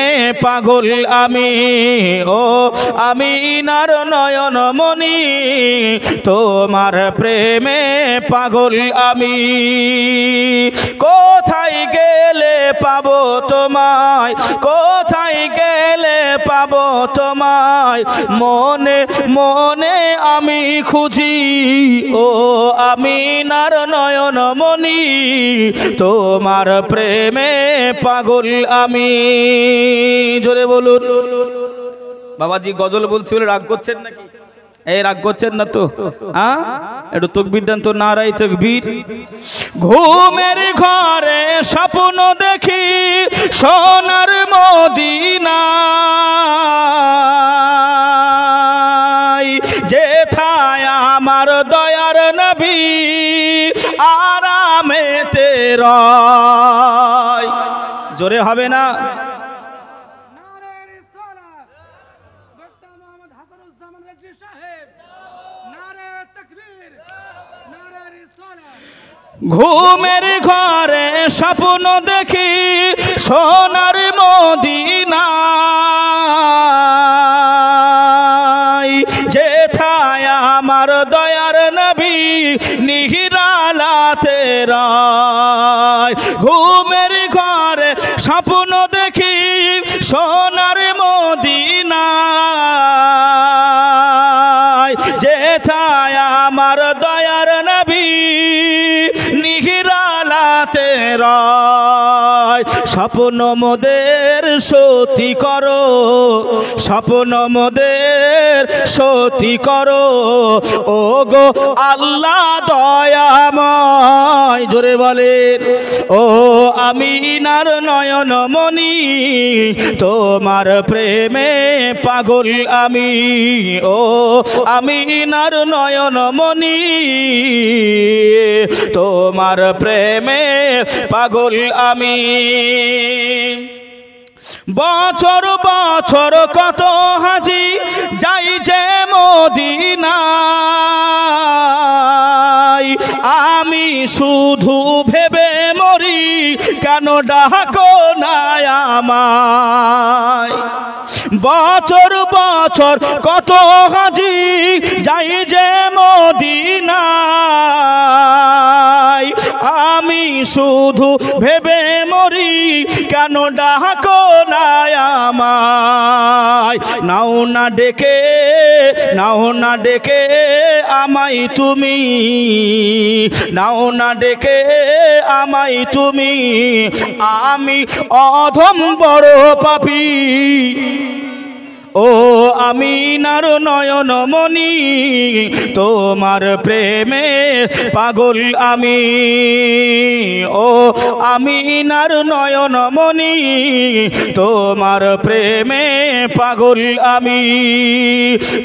পাগল আমি, ও আমিনার নয়নমণি, তোমার প্রেমে পাগল আমি। কোথায় গেলে পাবো তোমায়, কোথায় গেলে পাবো তোমায়, মনে মনে আমি খুঁজি, ও আমিনার নয়নমণি, তোমার প্রেমে পাগল আমি। জোরে বলুন। বাবাজি গজল বলছি বলে রাগ করছেন নাকি? এই রাগ করছেন না তো? হ্যাঁ, একটু তাকবীর দেন তো, নারায়ে তাকবীর। ঘুমের ঘরে স্বপ্ন দেখি সোনার মদিনা, যেথায় আমার দয়ার নবী আরামেতে রয়। জোরে হবে না? ঘুমের ঘরে স্বপ্ন দেখি সোনার মদিনা, যেথায় আমার দয়ার নবী নিহিরালাতে রয়। নয়। ঘুমের ঘরে স্বপ্ন দেখি সোনার মদিনায়, যেথায় আমার দয়ার নবী নিহিরালাতে রয়। স্বপ্ন মোদের সতী করো, স্বপ্ন মোদের সতী করো, ও গো আল্লাহ দয়াময়। জোরে বলেন, ও আমিনার নয়নমণি তোমার প্রেমে পাগল আমি, ও আমিনার নয়নমণি তোমার প্রেমে পাগল আমি। বছর বছর কত হাজি যাই যে মদিনায়, আমি শুধু ভেবে মরি কেন ডাকো না আমায়। বছর বছর কত হাজি যাই যে মদিনায়, আমি শুধু ভেবে মরি কেন ডাকো না আমায়। নাও না ডেকে, নাও না ডেকে আমায় তুমি, নাও না ডেকে আমায় তুমি, আমি অধম বড় পাপী, ও আমিনার নয়নমণি তোমার প্রেমে পাগল আমি, ও আমিনার নয়নমণি তোমার প্রেমে পাগল আমি।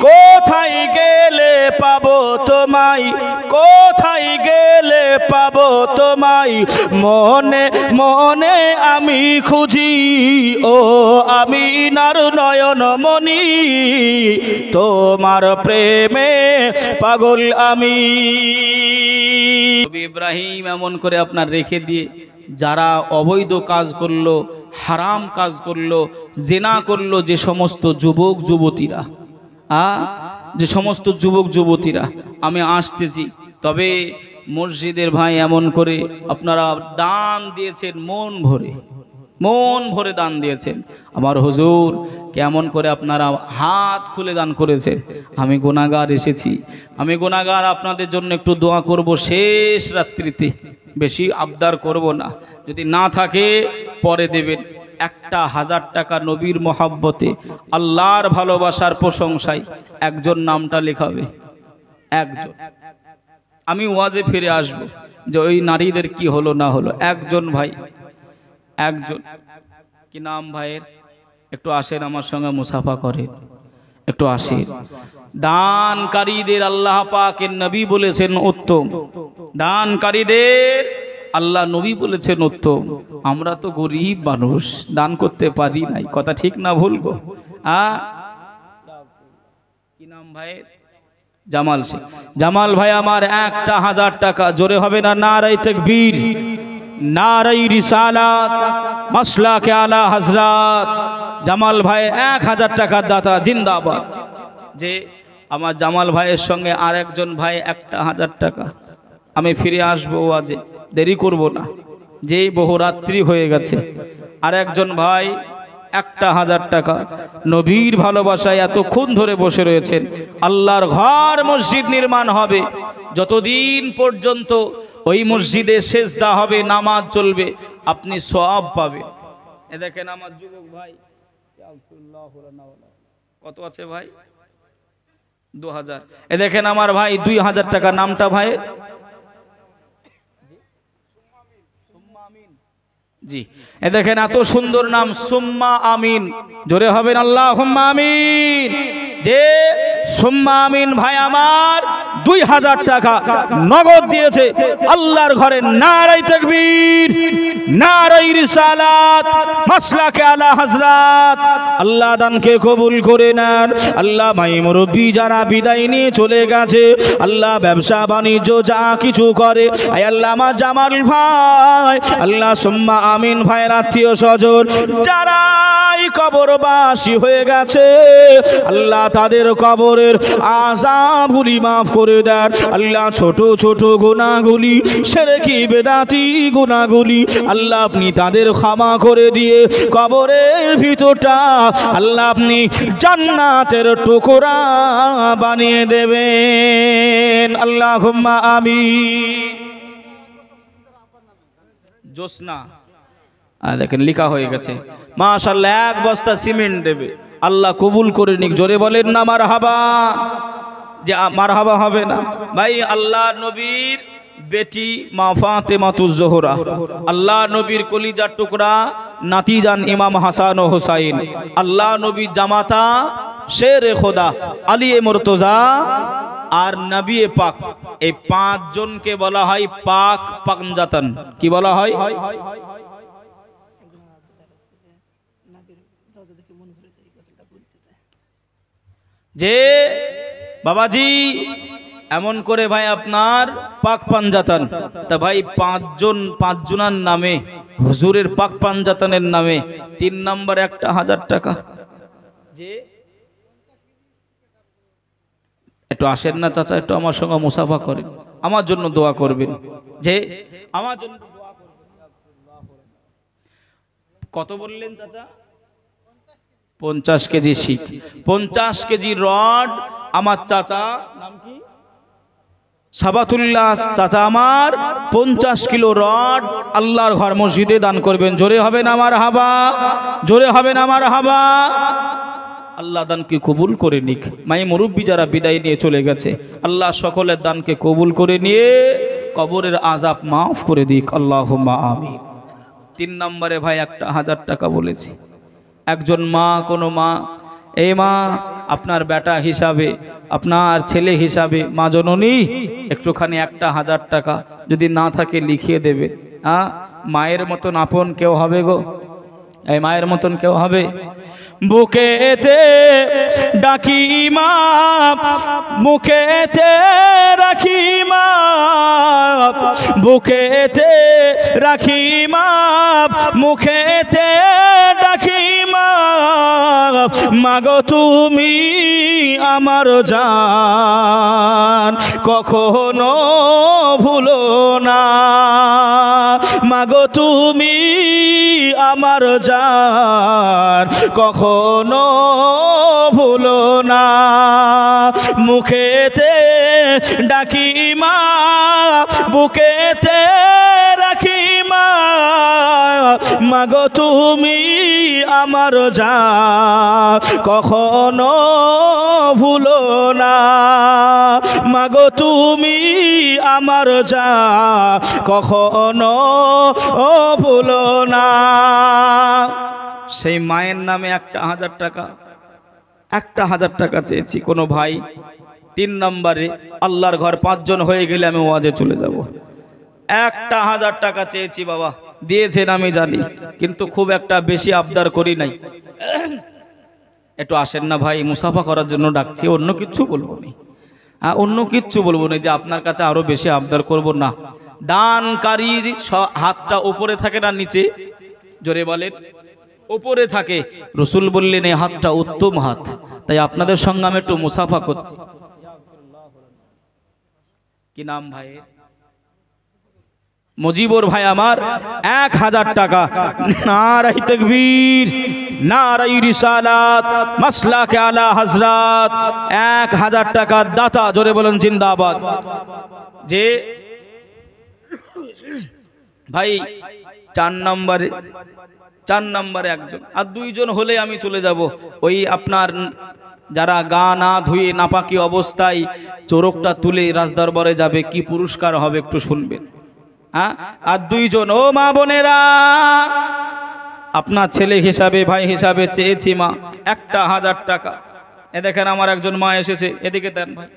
কোথায় গেলে পাবো তোমায়, কোথায় গেলে পাবো তোমায়, মনে মনে আমি খুঁজি, ও আমিনার নয়নমণি তোমার প্রেমে পাগল আমি। নবী ইব্রাহিম এমন করে আপনার রেখে দিয়ে যারা অবৈধ কাজ করলো, হারাম কাজ করলো, জেনা করলো, যে সমস্ত যুবক যুবতীরা, যে সমস্ত যুবক যুবতীরা, আমি আসতেছি, তবে মসজিদের ভাই এমন করে আপনারা দান দিয়েছেন, মন ভরে, মন ভরে দান দিয়েছেন। আমার হুজুর কেমন করে আপনারা হাত খুলে দান করেছেন। আমি গুনাহগার এসেছি, আমি গুনাহগার, আপনাদের জন্য একটু দোয়া করব শেষ রাত্রিতে, বেশি আবদার করব না, যদি না থাকে পরে দেবেন। 1000 টাকা নবীর মহাব্বতে, আল্লাহর ভালোবাসার প্রশংসায় একজন নামটা লেখাবে, একজন। আমি ওয়াজে ফিরে আসব যে ওই নারীদের কি হলো না হলো। একজন ভাই, একজন, কি নাম ভাইয়ের? একটু আসেন আমার সঙ্গে মুসাফা করেন, একটু আসেন। দানকারীদের আল্লাহ পাকের নবী বলেছেন উত্তম, দানকারীদের আল্লাহ নবী বলেছেন উত্তম। আমরা তো গরিব মানুষ, দান করতে পারি নাই, কথা ঠিক না ভুল গো? কি নাম ভাইয়ের? জামাল শেখ। জামাল ভাই আমার 1000 টাকা, জোরে হবে না? নারায়ে তাকবীর, নারায়ে রিসালাত, মাসলাকে আলা হযরত। জামাল ভাই 1000 টাকার দাতা, জিন্দাবাদ। যে আমার জামাল ভাইয়ের সঙ্গে আর একজন ভাই 1000 টাকা। আমি ফিরে আসবো আজে, দেরি করব না, যেই বহু রাত্রি হয়ে গেছে। আর একজন ভাই 1000 টাকা, নবীর ভালোবাসায় এতক্ষণ ধরে বসে রয়েছেন। আল্লাহর ঘর মসজিদ নির্মাণ হবে, যতদিন পর্যন্ত ওই মসজিদে সেজদা হবে, নামাজ চলবে, আপনি সওয়াব পাবেন। এ দেখেন আমার যুবক ভাই, কত আছে ভাই? 2000। এ দেখেন আমার ভাই 2000 টাকা। নামটা ভাই? জি। এ দেখেন এত সুন্দর নাম, সুম্মা আমিন, জোরে হবেন আল্লাহুম্মা আমিন। যে সুম্মা আমিন ভাই আমার 2000 টাকা নগদ দিয়েছে আল্লাহর ঘরে। নারায়ে তাকবীর, নারায়ে রিসালাত, মাসলাকে আলা হযরত। আল্লাহ দানকে কবুল করে নেন। আল্লাহ ভাই মুরব্বি যারা বিদায় নিয়ে চলে গেছে, আল্লাহ ব্যবসা বাণিজ্য যা কিছু করে, আয় আল্লাহ আমার জামাল ভাই, আল্লাহ সুম্মা আমিন ভাইয়ের আত্মীয় স্বজন যারা কবরবাসী হয়ে গেছে, আল্লাহ তাদের কবর কবরের আযাবগুলি মাফ করে দেন আল্লাহ। ছোট ছোট গুনাহগুলি, শিরকি বেদাতি গুনাহগুলি আল্লাহ আপনি তাদের ক্ষমা করে দিয়ে কবরের ভিতরটা আল্লাহ আপনি জান্নাতের টুকরা বানিয়ে দেবেন। আল্লাহুম্মা আমিন। জোসনা দেখেন লেখা হয়ে গেছে মাশাআল্লাহ, 1 বস্তা সিমেন্ট দেবে। আল্লাহ কবুল করে নিক, জোরে বলেন না মারহাবা। যে মারহাবা হবে না ভাই, আল্লাহ নবীর বেটি মা ফাতেমাতুজ জোহরা, আল্লাহ নবীর কলিজার টুকরা নাতিজান ইমাম হাসান ও হুসাইন, আল্লাহ নবীর জামাতা শেরে খোদা আলী মুর্তজা আর নবী পাক, এই 5 জনকে বলা হয় পাক পাঞ্জাতন। কি বলা হয়? যে বাবাজি এমন করে ভাই আপনার পাক পাঞ্জাতন, তা ভাই 5 জনার নামে হুজুরের পাক পাঞ্জাতনের নামে 3 নম্বরে একটা 1000 টাকা। যে একটু আসেন না চাচা, একটু আমার সঙ্গে মুসাফা করেন, আমার জন্য দোয়া করবেন। যে আমার জন্য দোয়া করবেন। কত বললেন চাচা? 50 কেজি শিখ, 50 কেজি রড। আমার চাচা নাম কি? সাবাতুল্লাহ চাচা আমার 50 কিলো রড আল্লাহর ঘর মসজিদে দান করবেন। জোরে হবে না মারহাবা, জোরে হবে না মারহাবা। আল্লাহ দানকে কবুল করে নিক। মাই মুরব্বী যারা বিদায় নিয়ে চলে গেছে, আল্লাহ সকলের দানকে কবুল করে নিয়ে কবরের আযাব মাফ করে দিক। আল্লাহুম্মা আমিন। 3 নম্বরে ভাই একটা 1000 টাকা বলেছি। একজন মা, কোনো মা, এই মা আপনার বেটা হিসাবে, আপনার ছেলে হিসাবে, মা জননী একটুখানি একটা 1000 টাকা যদি না থাকে লিখিয়ে দেবে। মায়ের মতন আপন কেউ হবে গো? এই মায়ের মতন কেউ হবে? বুকেতে ডাকি মা, মুখেতে রাখি মা, বুকেতে রাখি মা, মুখেতে ডাকি মা, মাগো তুমি আমার জান কখনো ভুলো না, মাগো তুমি আমার জান কখনো ভুলো না। মুখেতে ডাকি মা, বুকেতে রাখি মা, মাগো তুমি আমার জান কখনো ভুলো না, মাগো তুমি আমার জান কখনো ভুলো না। সেই মায়ের নামে একটা 1000 টাকা, একটা 1000 টাকা চেয়েছি কোনো ভাই। 3 নম্বরে আল্লাহর ঘর 5 জন হয়ে গেলে আমি ওয়াজে চলে যাব। একটা 1000 টাকা চেয়েছি, বাবা দিয়েছেন আমি জানি, কিন্তু খুব একটা বেশি আবদার করি নাই। একটু আসেন না ভাই, মুসাফা করার জন্য ডাকছি, অন্য কিচ্ছু বলবো না। অন্য কিচ্ছু বলবো না, যে আপনার কাছে আরো বেশি আবদার করব না। দানকারীর হাতটা উপরে থাকে না নিচে? জোরে বলেন। উপরে থাকে। রসুল বললেন এই হাতটা উত্তম হাত, তাই আপনাদের সঙ্গে আমি একটু মুসাফা করছি। কি নাম ভাই? মুজিবুর ভাই আমার 1000 টাকা। নারায়ে তাকবীর, নারায়ে রিসালাত, মাসলাকে আলা হযরত, 1000 টাকা দাতা। জোরে বলেন জিন্দাবাদ। যে ভাই 4 নম্বরে একজন, আর 2 জন হলে আমি চলে যাব। ওই আপনার যারা গা না ধুয়ে নাপাকি অবস্থায় চোরকটা তুলে রাজদরবারে যাবে, কি পুরস্কার হবে একটু শুনবেন। আর 2 জন, ও মা বোনেরা, আপনার ছেলে হিসাবে, ভাই হিসাবে চেয়েছি মা একটা 1000 টাকা। এ দেখেন আমার একজন মা এসেছে, এদিকে দেন ভাই।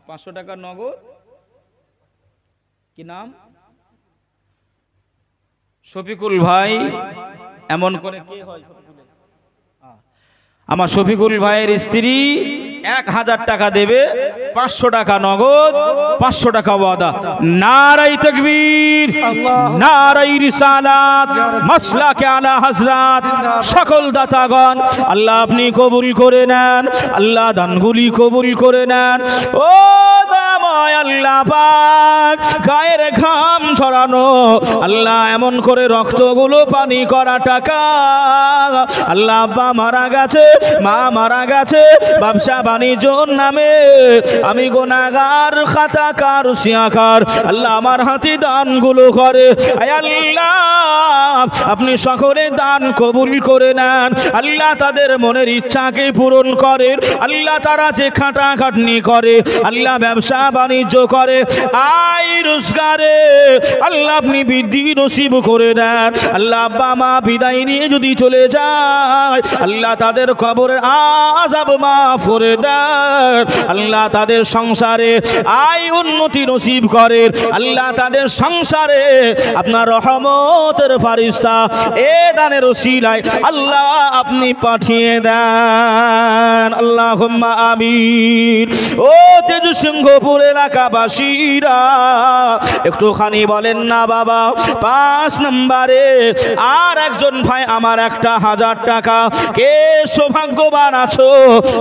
500 টাকা নগদ। কি নাম? শফিকুল ভাই। এমন করে কে হয়? আমার শফিকুল ভাইয়ের স্ত্রী 1000 টাকা দেবে। 500 টাকা নগদ, 500 টাকা ওয়াদা। নারায়ে তাকবীর, নারায়ে রিসালাত, মাসলাকে আলা হযরত। সকল দাতাগণ আল্লাহ আপনি কবুল করে নেন, আল্লাহ দানগুলি কবুল করে নেন। ও দয়াময় আল্লাহ পাক, গায়ের ঘাম ঝরানো আল্লাহ, এমন করে রক্তগুলো পানি করা টাকা আল্লাহ, আব্বা মারা গেছে, মা মারা গেছে, ব্যবসা বাণিজ্যর নামে আমি গুনাহগার, খাতাকার, সিয়াকার আল্লাহ, আমার হাতে দানগুলো করে আল্লাহ আপনি সকলে দান কবুল করে নেন। আল্লাহ তাদের মনের ইচ্ছাকে পূরণ করেন। আল্লাহ তারা যে খাটাখাটনি করে আল্লাহ, ব্যবসা বাণিজ্য করে, আয় রোজগারে আল্লাহ আপনি বৃদ্ধি নসিব করে দেন। আল্লাহ আব্বা মা বিদায় নিয়ে যদি চলে যায় আল্লাহ তাদের কবরের আযাব মাফ করে দেন। আল্লাহ তাদের সংসারে আয় উন্নতি নসিব করেন। আল্লাহ তাদের সংসারে আপনার রহমতের ফারিস্তা এ দানের ওসিলায় আল্লাহ আপনি পাঠিয়ে দেন। আল্লাহুম্মা আমিন। ও তেজসিংহপুর এলাকাবাসীরা একটুখানি বলেন না বাবা, 5 নম্বরে আর একজন ভাই আমার 1000 টাকা। কে সৌভাগ্যবান আছো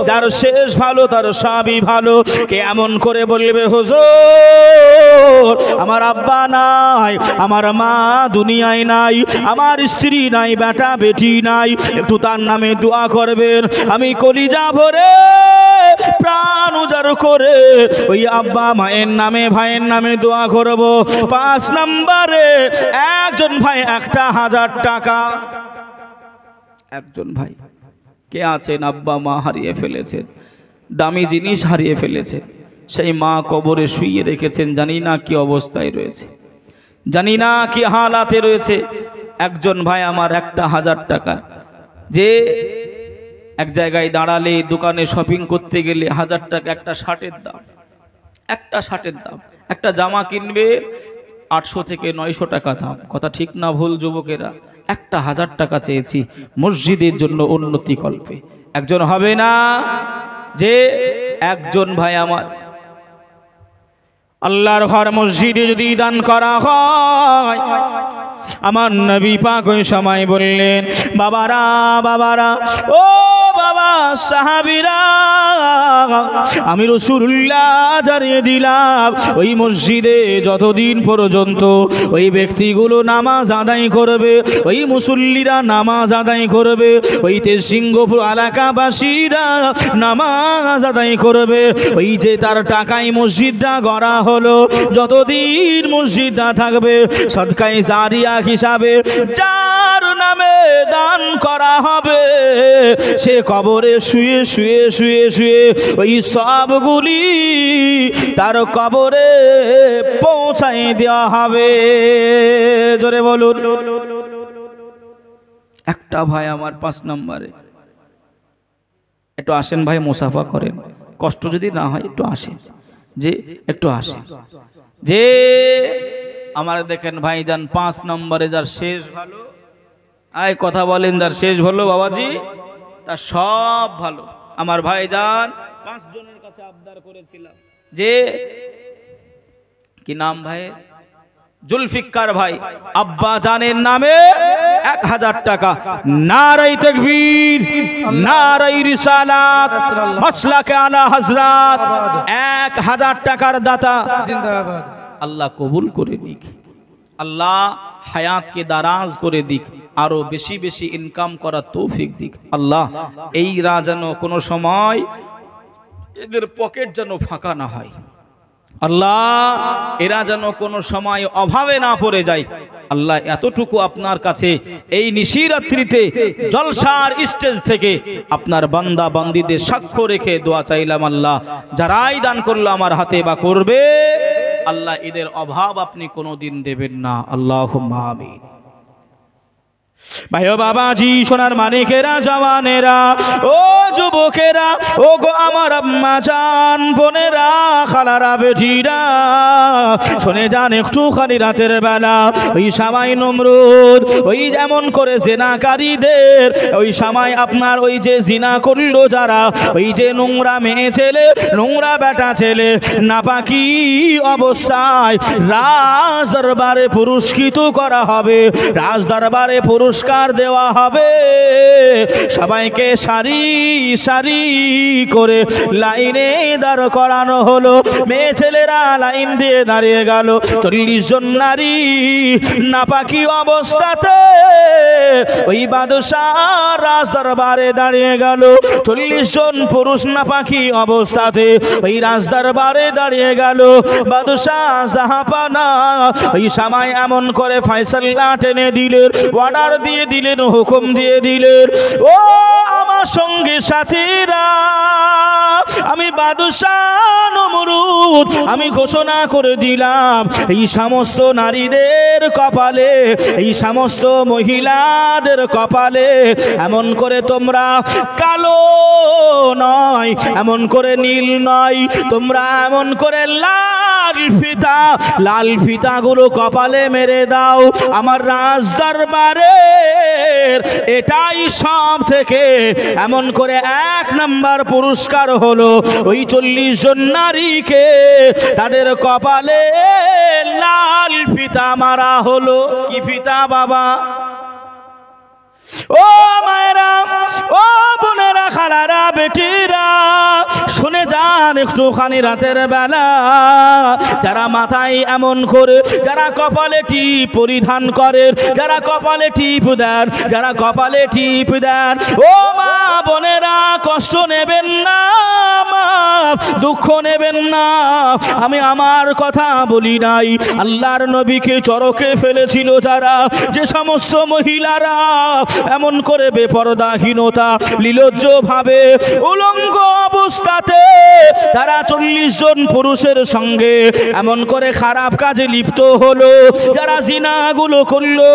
যার শেষ ভালো, তার সবই ভালো? কে এমন করে বলবে হুজুর আমার আব্বা নাই, আমার মা দুনিয়ায় নাই, আমার স্ত্রী নাই, বেটা বেটি নাই, একটু তার নামে দোয়া করবেন। আমি কলিজা ভরে প্রাণ উজাড় করে ওই আব্বা মায়ের নামে, ভাইয়ের নামে দোয়া করব। 5 নম্বরে একজন ভাই 1000 টাকা। একজন ভাই কে আছেন আব্বা মা হারিয়ে ফেলেছেন, দামি জিনিস হারিয়ে ফেলেছেন, সেই মা কবরে শুইয়ে রেখেছেন, জানি না কি অবস্থায় রয়েছে, জানি না কি হালাতে রয়েছে। একজন ভাই আমার 1000 টাকা, যে এক জায়গায় দাঁড়ালে, দোকানে শপিং করতে গেলে 1000 টাকা একটা শার্টের দাম, একটা শার্টের দাম। একটা জামা কিনবে 800 থেকে 900 টাকা দাম। কথা ঠিক না ভুল যুবকেরা? 1000 টাকা চেয়েছি মসজিদের জন্য উন্নতি কল্পে। একজন হবে না যে একজন ভাই আমার আল্লাহর ঘর মসজিদে যদি দান করা হয়, আমার নবী পাক ওই সময় বললেন, বাবারা বাবারা, ও বাবা সাহাবীরা, আমি রাসূলুল্লাহ জানিয়ে দিলাম ওই মসজিদে যতদিন পর্যন্ত ওই ব্যক্তিগুলো নামাজ আদায় করবে, ওই মুসল্লিরা নামাজ আদায় করবে, ওই তেজসিংহপুর এলাকাবাসীরা নামাজ আদায় করবে, ওই যে তার টাকায় মসজিদটা গড়া হলো, যতদিন মসজিদটা থাকবে সদকায়ে জারিয়া হিসাবে যার নামে দান করা হবে, সে কবরে শুয়ে শুয়ে শুয়ে শুয়ে ওই সবগুলি তার কবরে পৌঁছাই দেওয়া হবে। জোরে বলুন। একটা ভাই আমার 5 নম্বরে, একটু আসেন ভাই, মুসাফা করেন, কষ্ট যদি না হয় একটু আসেন, যে একটু আসেন, যে আমার দেখেন ভাইজান 5 নম্বরে যার শেষ ভালো, আয় কথা বলেন, যার শেষ ভালো বাবাজি তার সব ভালো। আমার ভাইজান 5 জনের কাছে আবদার করেছিলাম যে কি নাম ভাই, জুলফিকার ভাই, আব্বা জানের নামে 1000 টাকা। নারায়ে তাকবীর, নারায়ে রিসালাত, মাসলাকে আলা হযরত, 1000 টাকার দাতা জিন্দাবাদ। আল্লাহ কবুল করে নিক, আল্লাহ হায়াতকে দারাজ করে দিক, আরো বেশি বেশি ইনকাম করার তৌফিক দিক। আল্লাহ এইরা যেন কোনো সময় এদের পকেট যেন ফাঁকা না হয়, আল্লাহ এরা যেন কোনো সময় অভাবে না পড়ে যায়। আল্লাহ এতটুকু আপনার কাছে এই নিশিরাত্রিতে জলসার স্টেজ থেকে আপনার বান্দা বান্দীদের সাক্ষ্য রেখে দোয়া চাইলাম, আল্লাহ যারাই দান করলো আমার হাতে বা করবে, আল্লাহ এদের অভাব আপনি কোনোদিন দেবেন না। আল্লাহুম্মা আমিন। ভাই ও বাবাজি, সোনার মানিকেরা, জওয়ানেরা, ও যুবকেরা, ও গো আমার আম্মা জান বোনেরা, খালারা বেটিরা শুনে যান একটুখানি রাতের বেলা ওই সময় নমরুদ ওই যেমন করে জিনাকারীদের ওই সময় আপনার ওই যে জিনা করলো যারা ওই যে নোংরা মেয়ে ছেলে নোংরা বেটা ছেলে নাপাকি অবস্থায় রাজ দরবারে পুরস্কৃত করা হবে, রাজ দরবারে পুরস্কার দেওয়া হবে। সবাইকে সারি সারি করে লাইনে দাঁড় করানো হলো। মেয়ে ছেলেরা লাইন দিয়ে দাঁড়িয়ে গেল। 40 জন নারী নাপাকি অবস্থাতে ওই বাদশাহ রাজ দরবারে দাঁড়িয়ে গেল। 40 জন পুরুষ নাপাকি অবস্থাতে ওই রাজ দরবারে দাঁড়িয়ে গেল। বাদশাহ জাহাপানা ওই সময় এমন করে ফয়সালা টেনে দিলেন, অর্ডার দিয়ে দিলেন, হুকুম দিয়ে দিলেন, ও আমার সঙ্গে সাথীরা, আমি বাদশাহ নমরুদ আমি ঘোষণা করে দিলাম এই সমস্ত নারীদের কপালে, এই সমস্ত মহিলাদের কপালে এমন করে তোমরা কালো নয়, এমন করে নীল নয়, তোমরা এমন করে লাল ফিতা, লাল ফিতাগুলো কপালে মেরে দাও। আমার রাজ দরবারের এটাই সব থেকে এমন করে 1 নাম্বার পুরস্কার হলো ওই 40 জন নারীকে তাদের কপালে লাল ফিতা মারা হলো। কি ফিতা বাবা? ও মায়েরা, ও বোনেরা, খালারা, বেটিরা শুনে যান একটুখানি রাতের বেলা যারা মাথায় এমন করে, যারা কপালে টিপ পরিধান করেন, যারা কপালে টিপ দেন, যারা কপালে টিপ দেন, ও মা বোনেরা কষ্ট নেবেন না, দুঃখ নেবেন না। আমি আমার কথা বলি নাই, আল্লাহর নবীকে চরকে ফেলেছিল যারা, যে সমস্ত মহিলারা এমন করে বেপরদাহীনতা লীলজ্জ ভাবে উলঙ্গ অবস্থাতে তারা 40 জন পুরুষের সঙ্গে এমন করে খারাপ কাজে লিপ্ত হলো, যারা জিনাগুলো করলো,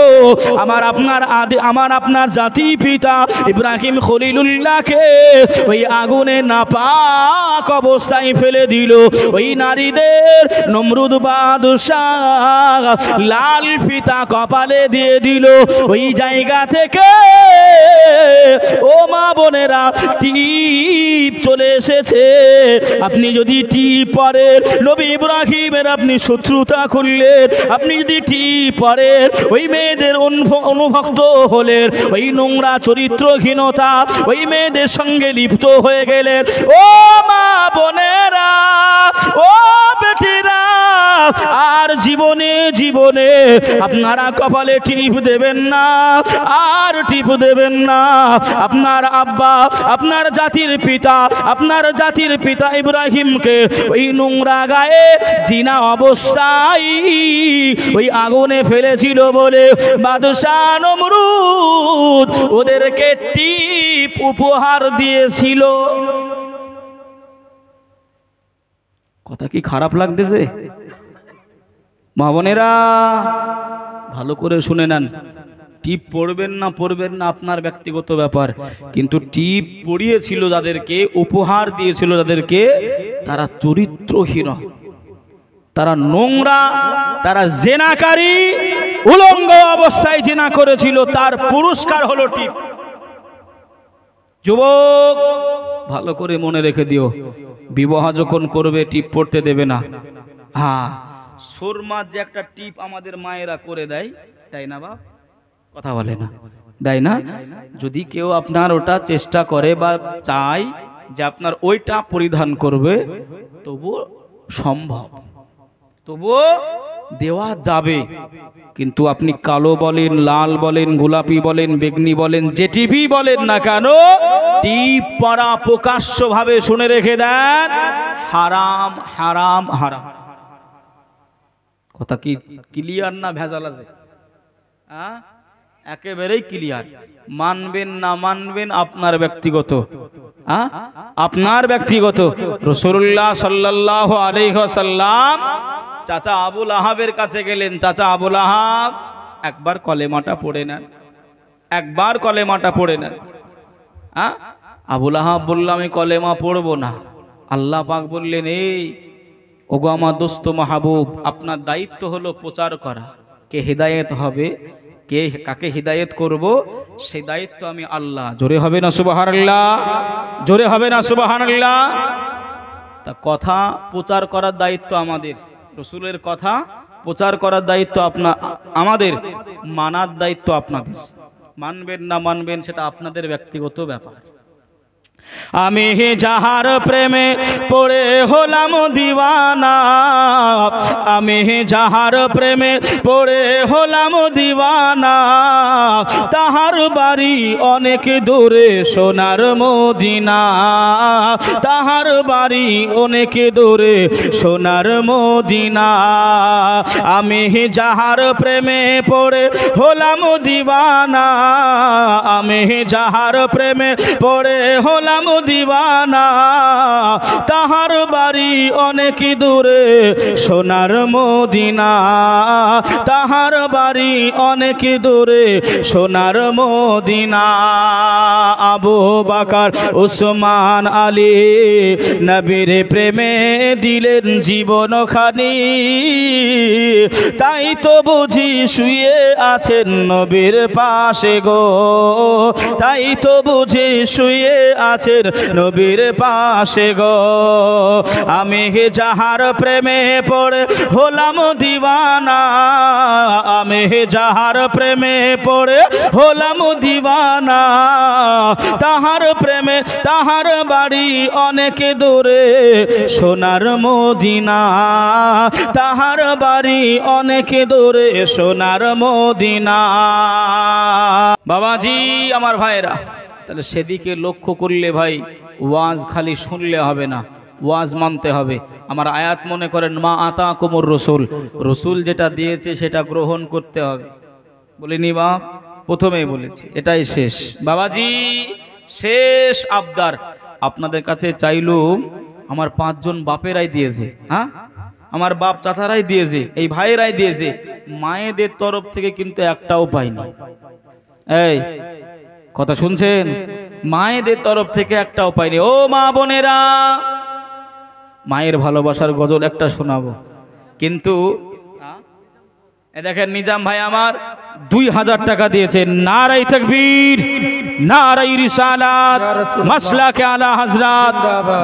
আমার আপনার জাতি পিতা ইব্রাহিম খলিলুল্লাহকে ওই আগুনে নাপাক অবস্থায় ফেলে দিল। ওই নারীদের নমরুদ বাদশাহ লাল ফিতা কপালে দিয়ে দিল। ওই জায়গা থেকে ও মা বোনেরা টিপ চলে এসেছে। আপনি যদি টিপ পরেন, নবী ইব্রাহিমের আপনি শত্রুতা করলেন, আপনি যদি টিপ পরেন ওই মেয়েদের অনুভক্ত হলেন, ওই নোংরা চরিত্রহীনতা ওই মেয়েদের সঙ্গে লিপ্ত হয়ে গেলেন। ও মা বোনেরা, ও বেটিরা, আর জীবনে জীবনে আপনারা কপালে টিপ দেবেন না, আর টিপ দেবেন না। আপনার আব্বা, আপনার জাতির পিতা, আপনার জাতির পিতা ইব্রাহিমকে ওই নোংরা গায়ে জিনা অবস্থায় ওই আগুনে ফেলেছিল বলে বাদশাহ নমরুদ ওদেরকে টিপ উপহার দিয়েছিল। কথা কি খারাপ লাগতেছে? মা বোনেরা ভালো করে শুনে নেন, টিপ পড়বেন না পড়বেন না আপনার ব্যক্তিগত ব্যাপার, কিন্তু টিপ পড়িয়েছিল যাদেরকে, উপহার দিয়েছিল যাদেরকে, তারা চরিত্রহীন, তারা নোংরা, তারা জেনাকারী, উলঙ্গ অবস্থায় জেনা করেছিল, তার পুরস্কার হলো টিপ। যুবক ভালো করে মনে রেখে দিও, বিবাহ যখন করবে টিপ পড়তে দেবে না। হ্যাঁ, সুরমা যে একটা টিপ আমাদের মায়েরা করে দেয়, তাই না বাপ? কথা বলে না, দেয় না? যদি কেউ আপনার ওটা চেষ্টা করে বা চায় যে আপনার ওইটা পরিধান করবে, তবুও সম্ভব, তবুও দেওয়া যাবে। কিন্তু আপনি কালো বলেন, লাল বলেন, গোলাপি বলেন, বেগনি বলেন, যে টিপি বলেন না কেন, টিপ পরা প্রকাশ্য ভাবে শুনে রেখে দেন হারাম, হারাম, হারাম। কথা কি ক্লিয়ার না ভেজাল আছে? একেবারেই ক্লিয়ার। মানবেন না মানবেন আপনার ব্যক্তিগত, আপনার ব্যক্তিগত। রাসূলুল্লাহ সাল্লাল্লাহু আলাইহি ওয়াসাল্লাম চাচা আবুল আহাবের কাছে গেলেন। চাচা আবুল আহাব, একবার কলেমাটা পড়ে নেন, একবার কলেমাটা পড়ে নেন। আবুল আহাব বলল, আমি কলেমা পড়বো না। আল্লাহ পাক বললেন, এই ওগো আমার দোস্ত মাহবুব, আপনার দায়িত্ব হলো প্রচার করা। কে হিদায়েত হবে, কে কাকে হিদায়েত করব, সেই দায়িত্ব আমি আল্লাহ। জোরে হবে না সুবহানাল্লাহ? জোরে হবে না সুবহানাল্লাহ? তা কথা প্রচার করার দায়িত্ব আমাদের, রসুলের কথা প্রচার করার দায়িত্ব আমাদের, মানার দায়িত্ব আপনাদের। মানবেন না মানবেন সেটা আপনাদের ব্যক্তিগত ব্যাপার। আমি যাহার প্রেমে পড়ে হলাম দিওয়ানা, আমি যাহার প্রেমে পড়ে হলাম দিওয়ানা, তাহার বাড়ি অনেক দূরে সোনার মদিনা, তাহার বাড়ি অনেক দূরে সোনার মদিনা। আমি যাহার প্রেমে পড়ে হলাম দিওয়ানা, আমি যাহার প্রেমে পড়ে হলাম দিওয়ানা, তাহার বাড়ি অনেক দূরে সোনার মদিনা, তাহার বাড়ি অনেক দূরে সোনার মদিনা। আবু বকর উসমান আলী নবীর প্রেমে দিলেন জীবন খানি, তাই তো বুঝি শুয়ে আছেন নবীর পাশে গো, তাই তো বুঝি শুয়ে আছেন নবীর পাশে গো। আমি যাহার প্রেমে পড়ে হলাম দিওয়ানা, আমি যাহার প্রেমে পড়ে হলাম দিওয়ানা, তাহার প্রেমে তাহার বাড়ি অনেক দূরে সোনার মদিনা, তাহার বাড়ি অনেক দূরে সোনার মদিনা। বাবাজি আমার ভাইরা, তাহলে সেদিকে লক্ষ্য করলে ভাই ওয়াজ খালি শুনলে হবে না, ওয়াজ মানতে হবে। আমার আয়াত মনে করেন, মা আতাকুমুর রসুল, রসুল যেটা দিয়েছে সেটা গ্রহণ করতে হবে। বলিনি বা? প্রথমেই বলেছি, এটাই শেষ বাবাজি, শেষ আবদার আপনাদের কাছে চাইলুম। আমার 5 জন বাপেরাই দিয়েছে, হ্যাঁ আমার বাপ চাচারাই দিয়েছে, এই ভাইয়েরাই দিয়েছে, মায়েদের তরফ থেকে কিন্তু একটাও পাইনি। এই কথা শুনছেন? মায়েদের তরফ থেকে একটাও পাইনি। ও মা বোনেরা, মায়ের ভালোবাসার গজল একটা শোনাবো, কিন্তু দেখেন নিজাম ভাই আমার 2000 টাকা দিয়েছে। নারাই তাকবীর, নারাই রিসালাত, মাসলাকে আলা হযরত,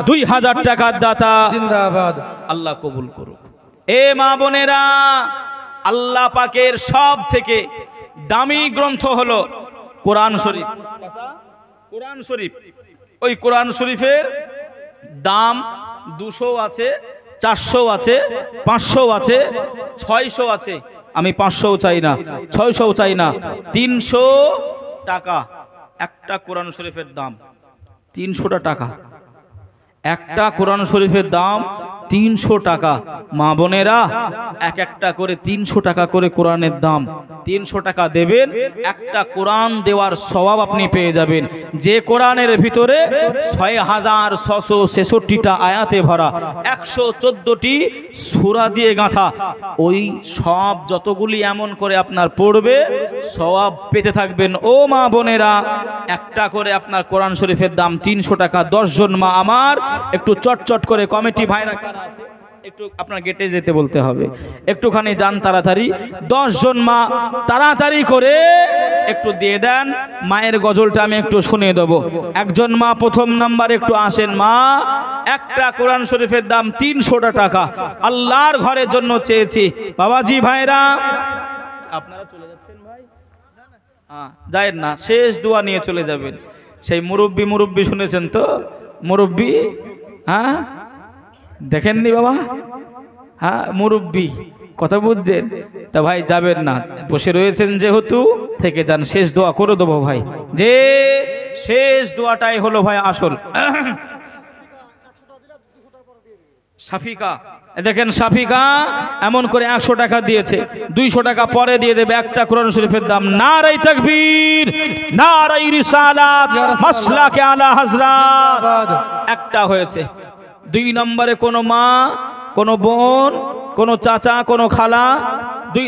2000 টাকার দাতা জিন্দাবাদ। আল্লাহ কবুল করুক। এ মা বোনেরা, আল্লাহ পাকের সব থেকে দামি গ্রন্থ হলো কোরআন শরীফ। কোরআন শরীফ, ওই কোরআন শরীফের দাম 200 আছে, 400 আছে, 500 আছে, 600 আছে। আমি 500 চাই না, 600 চাই না, 300 টাকা একটা কোরআন শরীফের দাম। 300 টাকা একটা কোরআন শরীফের দাম, 300 টাকা। মা বোনেরা, এক একটা করে 300 টাকা করে কোরআনের দাম। 300 টাকা দেবেন, একটা কোরআন দেওয়ার সওয়াব আপনি পেয়ে যাবেন। যে কোরআনের ভিতরে 6666টা আয়াতে ভরা, 114টি সূরা দিয়ে গাঁথা, ওই সব যতগুলি এমন করে আপনার পড়বে সওয়াব পেতে থাকবেন। ও মা বোনেরা, একটা করে আপনার কোরআন শরীফের দাম 300 টাকা। 10 জন মা আমার একটু চটচট করে, কমিটি ভাইরা একটু আপনার গেটে যেতে বলতে হবে, একটুখানি যান তাড়াতাড়ি। 10 জন মা তাড়াতাড়ি করে একটু দিয়ে দেন। মায়ের গজলটা আমি একটু শুনিয়ে দেবো। একজন মা প্রথম নাম্বারে একটু আসেন। মা, একটা কোরআন শরীফের দাম 300 টাকা, আল্লাহর ঘরের জন্য চেয়েছি। বাবাজি ভাইরা, আপনারা চলে যাচ্ছেন ভাই? যায়েন না, শেষ দোয়া নিয়ে চলে যাবেন। সেই মুরব্বি শুনেছেন তো? মুরব্বি, হ্যাঁ দেখেননি বাবা? হ্যাঁ মুরব্বি, কথা বুঝছেন? তা ভাই যাবেন না, বসে রয়েছেন যেহেতু থেকে যান, শেষ দোয়া করে দেবো ভাই। যে শেষ দোয়াটাই হলো ভাই আসল। শাফিকা, দেখেন শাফিকা এমন করে 100 টাকা দিয়েছে, 200 টাকা পরে দিয়ে দেবে একটা কোরআন শরীফের দাম। নারাই তাকবীর, নারাই রিসালাত, মাসলাকে আলা হযরত। একটা হয়েছে। 2 নম্বরে কোনো মা, কোনো বোন, কোনো চাচা, কোনো খালা, 2